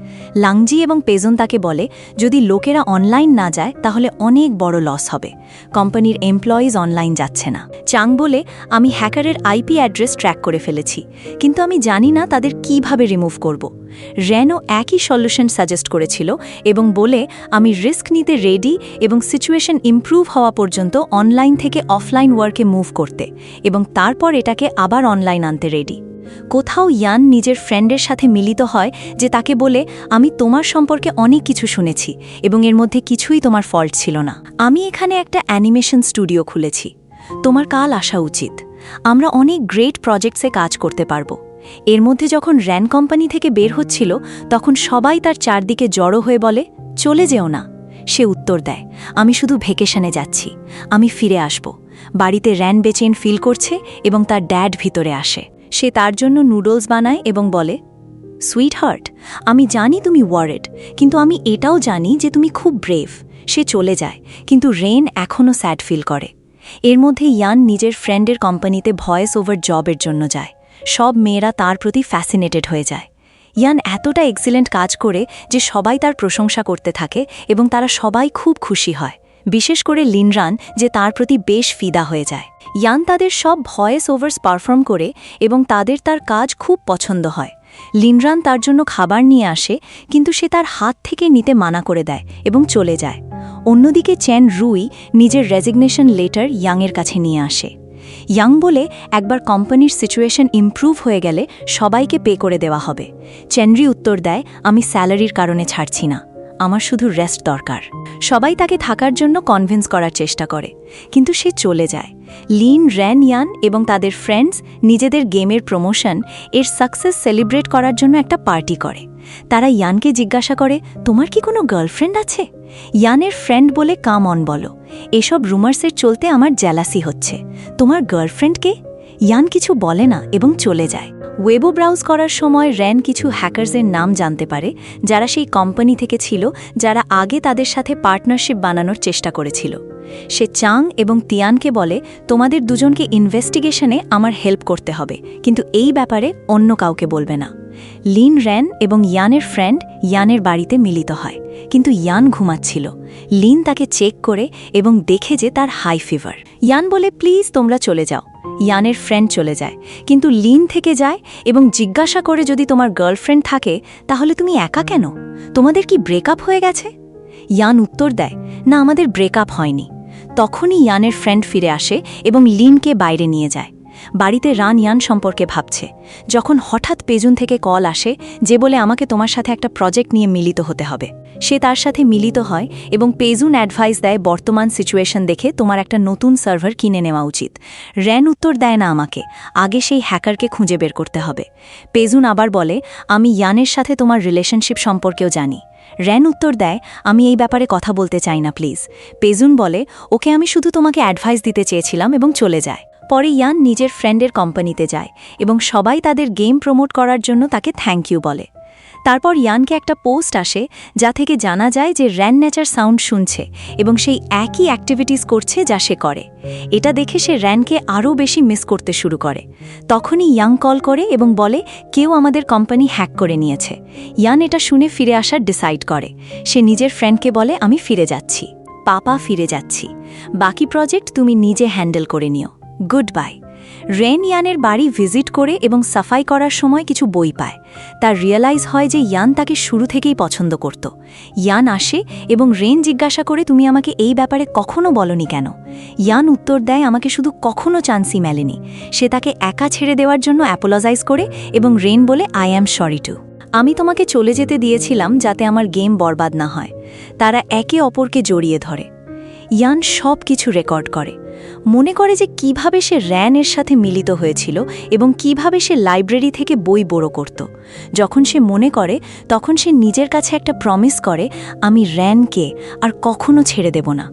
লাংজি এবং পেজন তাকে বলে, যদি লোকেরা অনলাইন না যায় তাহলে অনেক বড় লস হবে। কোম্পানির এমপ্লয়িজ অনলাইন যাচ্ছে না। চাং বলে, আমি হ্যাকারের আইপি অ্যাড্রেস ট্র্যাক করে ফেলেছি, কিন্তু আমি জানি না তাদের কিভাবে রিমুভ করব। র্যানও একই সলিউশন সাজেস্ট করেছিল এবং বলে, আমি রিস্ক নিতে রেডি এবং সিচুয়েশন ইমপ্রুভ হওয়া পর্যন্ত অনলাইন থেকে অফলাইন ওয়ার্কে মুভ করতে এবং তারপর এটাকে আবার অনলাইন আনতে রেডি। কোথাও ইয়ান নিজের ফ্রেন্ডের সাথে মিলিত হয় যে তাকে বলে, আমি তোমার সম্পর্কে অনেক কিছু শুনেছি এবং এর মধ্যে কিছুই তোমার ফল্ট ছিল না। আমি এখানে একটা অ্যানিমেশন স্টুডিও খুলেছি, তোমার কাল আসা উচিত। আমরা অনেক গ্রেট প্রজেক্টসে কাজ করতে পারবো। এর মধ্যে যখন র্যান কোম্পানি থেকে বের হচ্ছিল তখন সবাই তার চারদিকে জড়ো হয়ে বলে, চলে যেও না। সে উত্তর দেয়, আমি শুধু ভেকেশনে যাচ্ছি, আমি ফিরে আসব। বাড়িতে র্যান বেচেন ফিল করছে এবং তার ড্যাড ভিতরে আসে। সে তার জন্য নুডলস বানায় এবং বলে, সুইট হার্ট, আমি জানি তুমি ওয়ারেড, কিন্তু আমি এটাও জানি যে তুমি খুব ব্রেভ। সে চলে যায়, কিন্তু রেন এখনও স্যাড ফিল করে। এর মধ্যে ইয়ান নিজের ফ্রেন্ডের কোম্পানিতে ভয়েস ওভার জবের জন্য যায়। সব মেয়েরা তার প্রতি ফ্যাসিনেটেড হয়ে যায়। ইয়ান এতটা এক্সিলেন্ট কাজ করে যে সবাই তার প্রশংসা করতে থাকে এবং তারা সবাই খুব খুশি হয়, বিশেষ করে লিনরান, যে তার প্রতি বেশ ফিদা হয়ে যায়। ইয়ান তাদের সব ভয়েস ওভার্স পারফর্ম করে এবং তাদের তার কাজ খুব পছন্দ হয়। লিনরান তার জন্য খাবার নিয়ে আসে, কিন্তু সে তার হাত থেকে নিতে মানা করে দেয় এবং চলে যায়। অন্যদিকে চেন রুই নিজের রেজিগনেশন লেটার ইয়াংয়ের কাছে নিয়ে আসে। ইয়াং বলে একবার কোম্পানির সিচুয়েশন ইমপ্রুভ হয়ে গেলে সবাইকে পে করে দেওয়া হবে। চেনরি উত্তর দেয়, আমি স্যালারির কারণে ছাড়ছি না, আমার শুধু রেস্ট দরকার। সবাই তাকে থাকার জন্য কনভিন্স করার চেষ্টা করে, কিন্তু সে চলে যায়। লিন, র্যান, ইয়ান এবং তাদের ফ্রেন্ডস নিজেদের গেমের প্রমোশন এর সাকসেস সেলিব্রেট করার জন্য একটা পার্টি করে। তারা ইয়ানকে জিজ্ঞাসা করে, তোমার কি কোনো গার্লফ্রেন্ড আছে? ইয়ানের ফ্রেন্ড বলে, কাম অন বলো, এসব রুমার্সের চলতে আমার জ্যালাসি হচ্ছে। তোমার গার্লফ্রেন্ডকে? ইয়ান কিছু বলে না এবং চলে যায়। ওয়েবো ব্রাউজ করার সময় র্যান কিছু হ্যাকারসের নাম জানতে পারে, যারা সেই কোম্পানি থেকে ছিল, যারা আগে তাদের সাথে পার্টনারশিপ বানানোর চেষ্টা করেছিল। সে চাং এবং তিয়ানকে বলে, তোমাদের দুজনকে ইনভেস্টিগেশনে আমার হেল্প করতে হবে, কিন্তু এই ব্যাপারে অন্য কাউকে বলবে না। লিন, র্যান এবং ইয়ানের ফ্রেন্ড ইয়ানের বাড়িতে মিলিত হয়, কিন্তু ইয়ান ঘুমাচ্ছিল। লিন তাকে চেক করে এবং দেখে যে তার হাই ফিভার। ইয়ান বলে, প্লিজ তোমরা চলে যাও। ইয়ানের ফ্রেন্ড চলে যায়, কিন্তু লিন থেকে যায় এবং জিজ্ঞাসা করে, যদি তোমার গার্লফ্রেন্ড থাকে তাহলে তুমি একা কেন? তোমাদের কি ব্রেকআপ হয়ে গেছে? ইয়ান উত্তর দেয়, না, আমাদের ব্রেকআপ হয়নি। তখনই ইয়ানের ফ্রেন্ড ফিরে আসে এবং লিনকে বাইরে নিয়ে যায়। বাড়িতে রান ইয়ান সম্পর্কে ভাবছে, যখন হঠাৎ পেজুন থেকে কল আসে যে বলে, আমাকে তোমার সাথে একটা প্রজেক্ট নিয়ে মিলিত হতে হবে। সে তার সাথে মিলিত হয় এবং পেজুন অ্যাডভাইস দেয়, বর্তমান সিচুয়েশন দেখে তোমার একটা নতুন সার্ভার কিনে নেওয়া উচিত। র্যান উত্তর দেয়, না, আমাকে আগে সেই হ্যাকারকে খুঁজে বের করতে হবে। পেজুন আবার বলে, আমি ইয়ানের সাথে তোমার রিলেশনশিপ সম্পর্কেও জানি। র্যান উত্তর দেয়, আমি এই ব্যাপারে কথা বলতে চাই না, প্লিজ। পেজুন বলে, ওকে আমি শুধু তোমাকে অ্যাডভাইস দিতে চেয়েছিলাম, এবং চলে যায়। পরে ইয়ান নিজের ফ্রেন্ডের কোম্পানিতে যায় এবং সবাই তাদের গেম প্রমোট করার জন্য তাকে থ্যাংক ইউ বলে। তারপর ইয়ানকে একটা পোস্ট আসে, যা থেকে জানা যায় যে র্যান নেচার সাউন্ড শুনছে এবং সেই একই অ্যাক্টিভিটিস করছে যা সে করে। এটা দেখে সে র্যানকে আরও বেশি মিস করতে শুরু করে। তখনই ইয়াং কল করে এবং বলে, কেউ আমাদের কোম্পানি হ্যাক করে নিয়েছে। ইয়ান এটা শুনে ফিরে আসার ডিসাইড করে। সে নিজের ফ্রেন্ডকে বলে, আমি ফিরে যাচ্ছি, পাপা ফিরে যাচ্ছি, বাকি প্রজেক্ট তুমি নিজে হ্যান্ডেল করে নিও, গুড বাই। রেন ইয়ানের বাড়ি ভিজিট করে এবং সাফাই করার সময় কিছু বই পায়। তার রিয়েলাইজ হয় যে ইয়ান তাকে শুরু থেকেই পছন্দ করত। ইয়ান আসে এবং রেন জিজ্ঞাসা করে, তুমি আমাকে এই ব্যাপারে কখনো বলনি কেন? ইয়ান উত্তর দেয়, আমাকে শুধু কখনো চান্সই মেলেনি। সে তাকে একা ছেড়ে দেওয়ার জন্য অ্যাপোলজাইজ করে এবং রেন বলে, আই অ্যাম সরি টু, আমি তোমাকে চলে যেতে দিয়েছিলাম যাতে আমার গেম বরবাদ না হয়। তারা একে অপরকে জড়িয়ে ধরে। ইয়ান সব কিছু রেকর্ড করে, মনে করে যে কিভাবে সে র্যানের সাথে মিলিত হয়েছিল এবং কিভাবে সে লাইব্রেরি থেকে বই বড় করত। যখন সে মনে করে, তখন সে নিজের কাছে একটা প্রমিস করে, আমি র্যানকে আর কখনো ছেড়ে দেব না।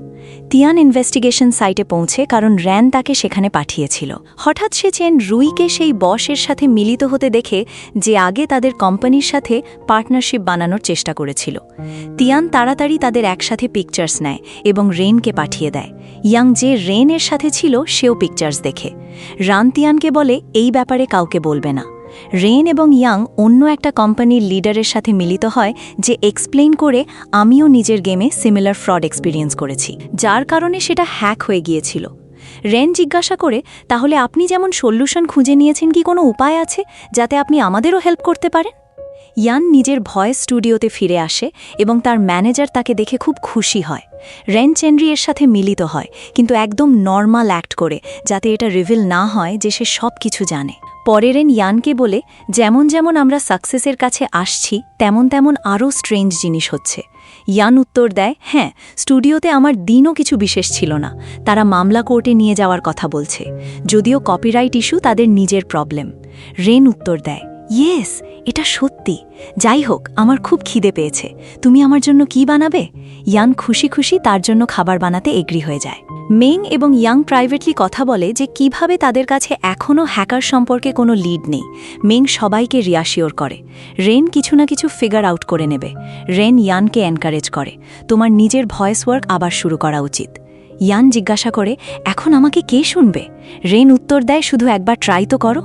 তিয়ান ইনভেস্টিগেশন সাইটে পৌঁছে, কারণ র্যান তাকে সেখানে পাঠিয়েছিল। হঠাৎ সে চেন রুইকে সেই বসের সাথে মিলিত হতে দেখে, যে আগে তাদের কোম্পানির সাথে পার্টনারশিপ বানানোর চেষ্টা করেছিল। তিয়ান তাড়াতাড়ি তাদের একসাথে পিকচার্স নেয় এবং রেনকে পাঠিয়ে দেয়। ইয়াং যে রেনের সাথে ছিল সেও পিকচার্স দেখে। রান তিয়ানকে বলে, এই ব্যাপারে কাউকে বলবে না। রেন এবং ইয়াং অন্য একটা কোম্পানির লিডারের সাথে মিলিত হয়, যে এক্সপ্লেইন করে, আমিও নিজের গেমে সিমিলার ফ্রড এক্সপিরিয়েন্স করেছি, যার কারণে সেটা হ্যাক হয়ে গিয়েছিল। রেন জিজ্ঞাসা করে, তাহলে আপনি যেমন সলিউশন খুঁজে নিয়েছেন, কি কোনো উপায় আছে যাতে আপনি আমাদেরও হেল্প করতে পারেন? ইয়ান নিজের ভয়েস স্টুডিওতে ফিরে আসে এবং তার ম্যানেজার তাকে দেখে খুব খুশি হয়। রেন চেনরি এর সাথে মিলিত হয়, কিন্তু একদম নর্মাল অ্যাক্ট করে, যাতে এটা রিভিল না হয় যে সে সব কিছু জানে। পরে রেন ইয়ানকে বলে, যেমন যেমন আমরা সাকসেসের কাছে আসছি, তেমন তেমন আরও স্ট্রেঞ্জ জিনিস হচ্ছে। ইয়ান উত্তর দেয়, হ্যাঁ, স্টুডিওতে আমার দিনও কিছু বিশেষ ছিল না। তারা মামলা কোর্টে নিয়ে যাওয়ার কথা বলছে, যদিও কপিরাইট ইস্যু তাদের নিজের প্রবলেম। রেন উত্তর দেয়, ইয়েস, এটা সত্যি। যাই হোক, আমার খুব খিদে পেয়েছে, তুমি আমার জন্য কি বানাবে? ইয়ান খুশি খুশি তার জন্য খাবার বানাতে এগ্রি হয়ে যায়। মেং এবং ইয়াং প্রাইভেটলি কথা বলে যে কিভাবে তাদের কাছে এখনও হ্যাকার সম্পর্কে কোনো লিড নেই। মেং সবাইকে রিয়াশিওর করে রেন কিছু না কিছু ফিগার আউট করে নেবে। রেন ইয়ানকে এনকারেজ করে, তোমার নিজের ভয়েস ওয়ার্ক আবার শুরু করা উচিত। ইয়ান জিজ্ঞাসা করে, এখন আমাকে কে শুনবে? রেন উত্তর দেয়, শুধু একবার ট্রাই তো করো।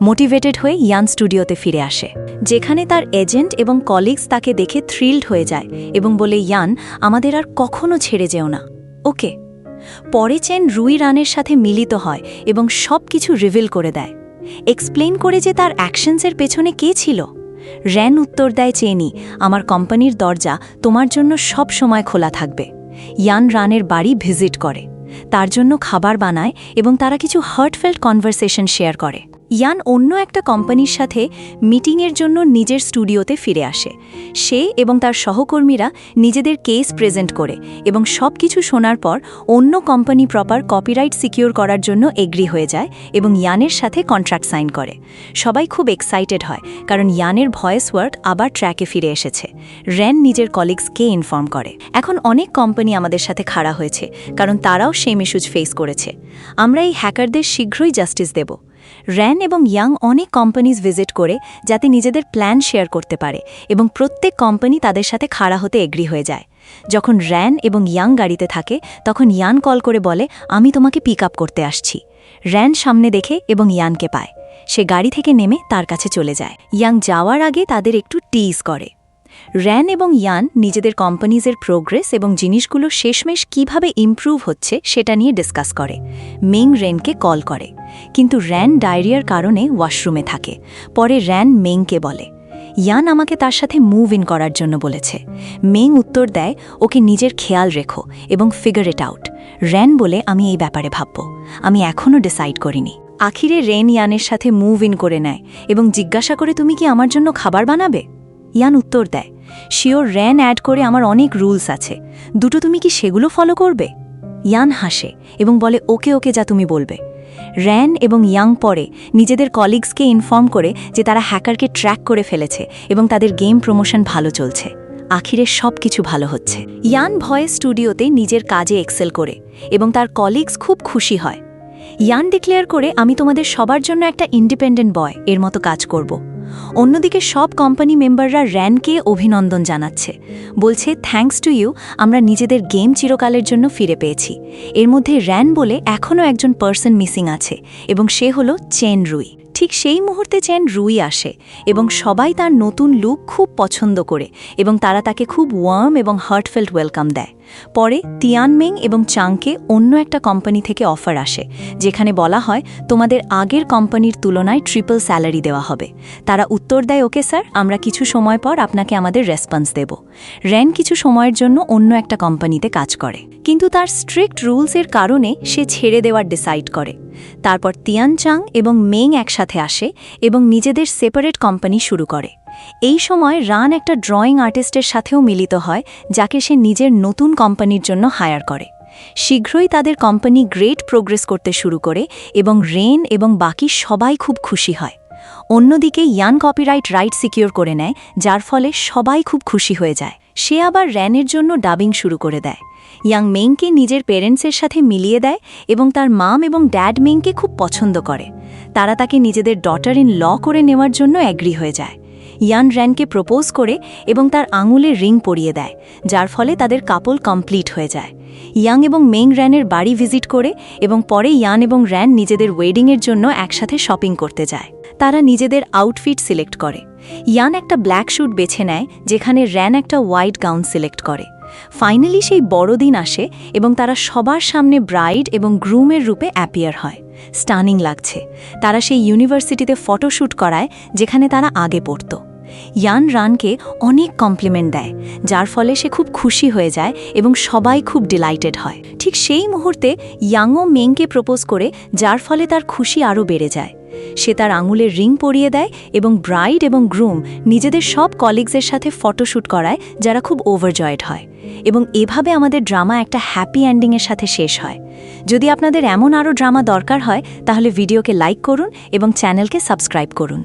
মোটিভেটেড হয়ে ইয়ান স্টুডিওতে ফিরে আসে, যেখানে তার এজেন্ট এবং কলিগস তাকে দেখে থ্রিলড হয়ে যায় এবং বলে, ইয়ান, আমাদের আর কখনো ছেড়ে যেও না, ওকে? পরে চেন রুই রানের সাথে মিলিত হয় এবং সব কিছু রিভিল করে দেয়, এক্সপ্লেইন করে যে তার অ্যাকশনসের পেছনে কে ছিল। র্যান উত্তর দেয়, চেনি, আমার কোম্পানির দরজা তোমার জন্য সব সময় খোলা থাকবে। ইয়ান রানের বাড়ি ভিজিট করে, তার জন্য খাবার বানায় এবং তারা কিছু হার্টফেল্ট কনভারসেশন শেয়ার করে। ইয়ান অন্য একটা কোম্পানির সাথে মিটিংয়ের জন্য নিজের স্টুডিওতে ফিরে আসে। সে এবং তার সহকর্মীরা নিজেদের কেস প্রেজেন্ট করে এবং সব কিছু শোনার পর অন্য কোম্পানি প্রপার কপিরাইট সিকিউর করার জন্য এগ্রি হয়ে যায় এবং ইয়ানের সাথে কন্ট্রাক্ট সাইন করে। সবাই খুব এক্সাইটেড হয় কারণ ইয়ানের ভয়েস ওয়ার্ক আবার ট্র্যাকে ফিরে এসেছে। র্যান নিজের কলিগসকে ইনফর্ম করে, এখন অনেক কোম্পানি আমাদের সাথে খাড়া হয়েছে কারণ তারাও সেম ইস্যুজ ফেস করেছে। আমরা এই হ্যাকারদের শীঘ্রই জাস্টিস দেব। র্যান এবং ইয়াং অনেক কোম্পানিজ ভিজিট করে যাতে নিজেদের প্ল্যান শেয়ার করতে পারে এবং প্রত্যেক কোম্পানি তাদের সাথে খাড়া হতে এগ্রি হয়ে যায়। যখন র্যান এবং ইয়াং গাড়িতে থাকে তখন ইয়ান কল করে বলে, আমি তোমাকে পিক আপ করতে আসছি। র্যান সামনে দেখে এবং ইয়ানকে পায়, সে গাড়ি থেকে নেমে তার কাছে চলে যায়। ইয়াং যাওয়ার আগে তাদের একটু টিজ করে। র্যান এবং ইয়ান নিজেদের কোম্পানিজের প্রোগ্রেস এবং জিনিসগুলো শেষমেশ কিভাবে ইমপ্রুভ হচ্ছে সেটা নিয়ে ডিসকাস করে। মেং রেনকে কল করে, কিন্তু র্যান ডায়রিয়ার কারণে ওয়াশরুমে থাকে। পরে র্যান মেংকে বলে, ইয়ান আমাকে তার সাথে মুভ ইন করার জন্য বলেছে। মেং উত্তর দেয়, ওকে নিজের খেয়াল রেখো এবং ফিগার ইট আউট। র্যান বলে, আমি এই ব্যাপারে ভাবব, আমি এখনও ডিসাইড করিনি। আখিরে রেন ইয়ানের সাথে মুভ ইন করে নেয় এবং জিজ্ঞাসা করে, তুমি কি আমার জন্য খাবার বানাবে? ইয়ান উত্তর দেয়, শিওর। র্যান অ্যাড করে, আমার অনেক রুলস আছে, দুটো তুমি কি সেগুলো ফলো করবে? ইয়ান হাসে এবং বলে, ওকে ওকে, যা তুমি বলবে। র্যান এবং ইয়াং পরে নিজেদের কলিগসকে ইনফর্ম করে যে তারা হ্যাকারকে ট্র্যাক করে ফেলেছে এবং তাদের গেম প্রমোশন ভালো চলছে। আখিরে সব কিছু ভালো হচ্ছে। ইয়ান ভয়েস স্টুডিওতে নিজের কাজে এক্সেল করে এবং তার কলিগস খুব খুশি হয়। ইয়ান ডিক্লেয়ার করে, আমি তোমাদের সবার জন্য একটা ইন্ডিপেন্ডেন্ট বয় এর মতো কাজ করব। অন্যদিকে সব কোম্পানি মেম্বাররা র্যানকে অভিনন্দন জানাচ্ছে, বলছে, থ্যাঙ্কস টু ইউ, আমরা নিজেদের গেম চিরকালের জন্য ফিরে পেয়েছি। এর মধ্যে র্যান বলে, এখনও একজন পার্সন মিসিং আছে এবং সে হলো চেন রুই। ঠিক সেই মুহূর্তে চেন রুই আসে এবং সবাই তার নতুন লুক খুব পছন্দ করে এবং তারা তাকে খুব ওয়ার্ম এবং হার্টফেল্ট ওয়েলকাম দেয়। পরে তিয়ানমেং এবং চাংকে অন্য একটা কোম্পানি থেকে অফার আসে, যেখানে বলা হয়, তোমাদের আগের কোম্পানির তুলনায় ট্রিপল স্যালারি দেওয়া হবে। তারা উত্তর দেয়, ওকে স্যার, আমরা কিছু সময় পর আপনাকে আমাদের রেসপন্স দেব। র্যান কিছু সময়ের জন্য অন্য একটা কোম্পানিতে কাজ করে, কিন্তু তার স্ট্রিক্ট রুলসের কারণে সে ছেড়ে দেওয়ার ডিসাইড করে। তারপর তিয়ান চাং এবং মেং একসাথে আসে এবং নিজেদের সেপারেট কোম্পানি শুরু করে। এই সময় রান একটা ড্রয়িং আর্টিস্টের সাথেও মিলিত হয়, যাকে সে নিজের নতুন কোম্পানির জন্য হায়ার করে। শীঘ্রই তাদের কোম্পানি গ্রেট প্রোগ্রেস করতে শুরু করে এবং রেন এবং বাকি সবাই খুব খুশি হয়। অন্যদিকে ইয়ান কপিরাইট রাইট সিকিউর করে নেয়, যার ফলে সবাই খুব খুশি হয়ে যায়। সে আবার র্যানের জন্য ডাবিং শুরু করে দেয়। ইয়াং মেংকে নিজের পেরেন্টসের সাথে মিলিয়ে দেয় এবং তার মাম এবং ড্যাড মেংকে খুব পছন্দ করে। তারা তাকে নিজেদের ডটার ইন ল করে নেওয়ার জন্য অ্যাগ্রি হয়ে যায়। ইয়ান র্যানকে প্রপোজ করে এবং তার আঙুলে রিং পরিয়ে দেয়, যার ফলে তাদের কাপল কমপ্লিট হয়ে যায়। ইয়াং এবং মেং র্যানের বাড়ি ভিজিট করে এবং পরে ইয়ান এবং র্যান নিজেদের ওয়েডিংয়ের জন্য একসাথে শপিং করতে যায়। তারা নিজেদের আউটফিট সিলেক্ট করে। ইয়ান একটা ব্ল্যাক স্যুট বেছে নেয়, যেখানে র্যান একটা হোয়াইট গাউন সিলেক্ট করে। ফাইনালি সেই বড়দিন আসে এবং তারা সবার সামনে ব্রাইড এবং গ্রুমের রূপে অ্যাপিয়ার হয়। স্টানিং লাগছে। তারা সেই ইউনিভার্সিটিতে ফটোশ্যুট করায় যেখানে তারা আগে পড়ত। ইয়ান রানকে অনেক কমপ্লিমেন্ট দেয়, যার ফলে সে খুব খুশি হয়ে যায় এবং সবাই খুব ডিলাইটেড হয়। ঠিক সেই মুহূর্তে ইয়াংও মেংকে প্রপোজ করে, যার ফলে তার খুশি আরও বেড়ে যায়। সে তার আঙুলের রিং পরিয়ে দেয় এবং ব্রাইড এবং গ্রুম নিজেদের সব কলিগসের সাথে ফটোশ্যুট করায়, যারা খুব ওভারজয়েড হয়। এবং এভাবে আমাদের ড্রামা একটা হ্যাপি এন্ডিংয়ের সাথে শেষ হয়। যদি আপনাদের এমন আরও ড্রামা দরকার হয় তাহলে ভিডিওকে লাইক করুন এবং চ্যানেলকে সাবস্ক্রাইব করুন।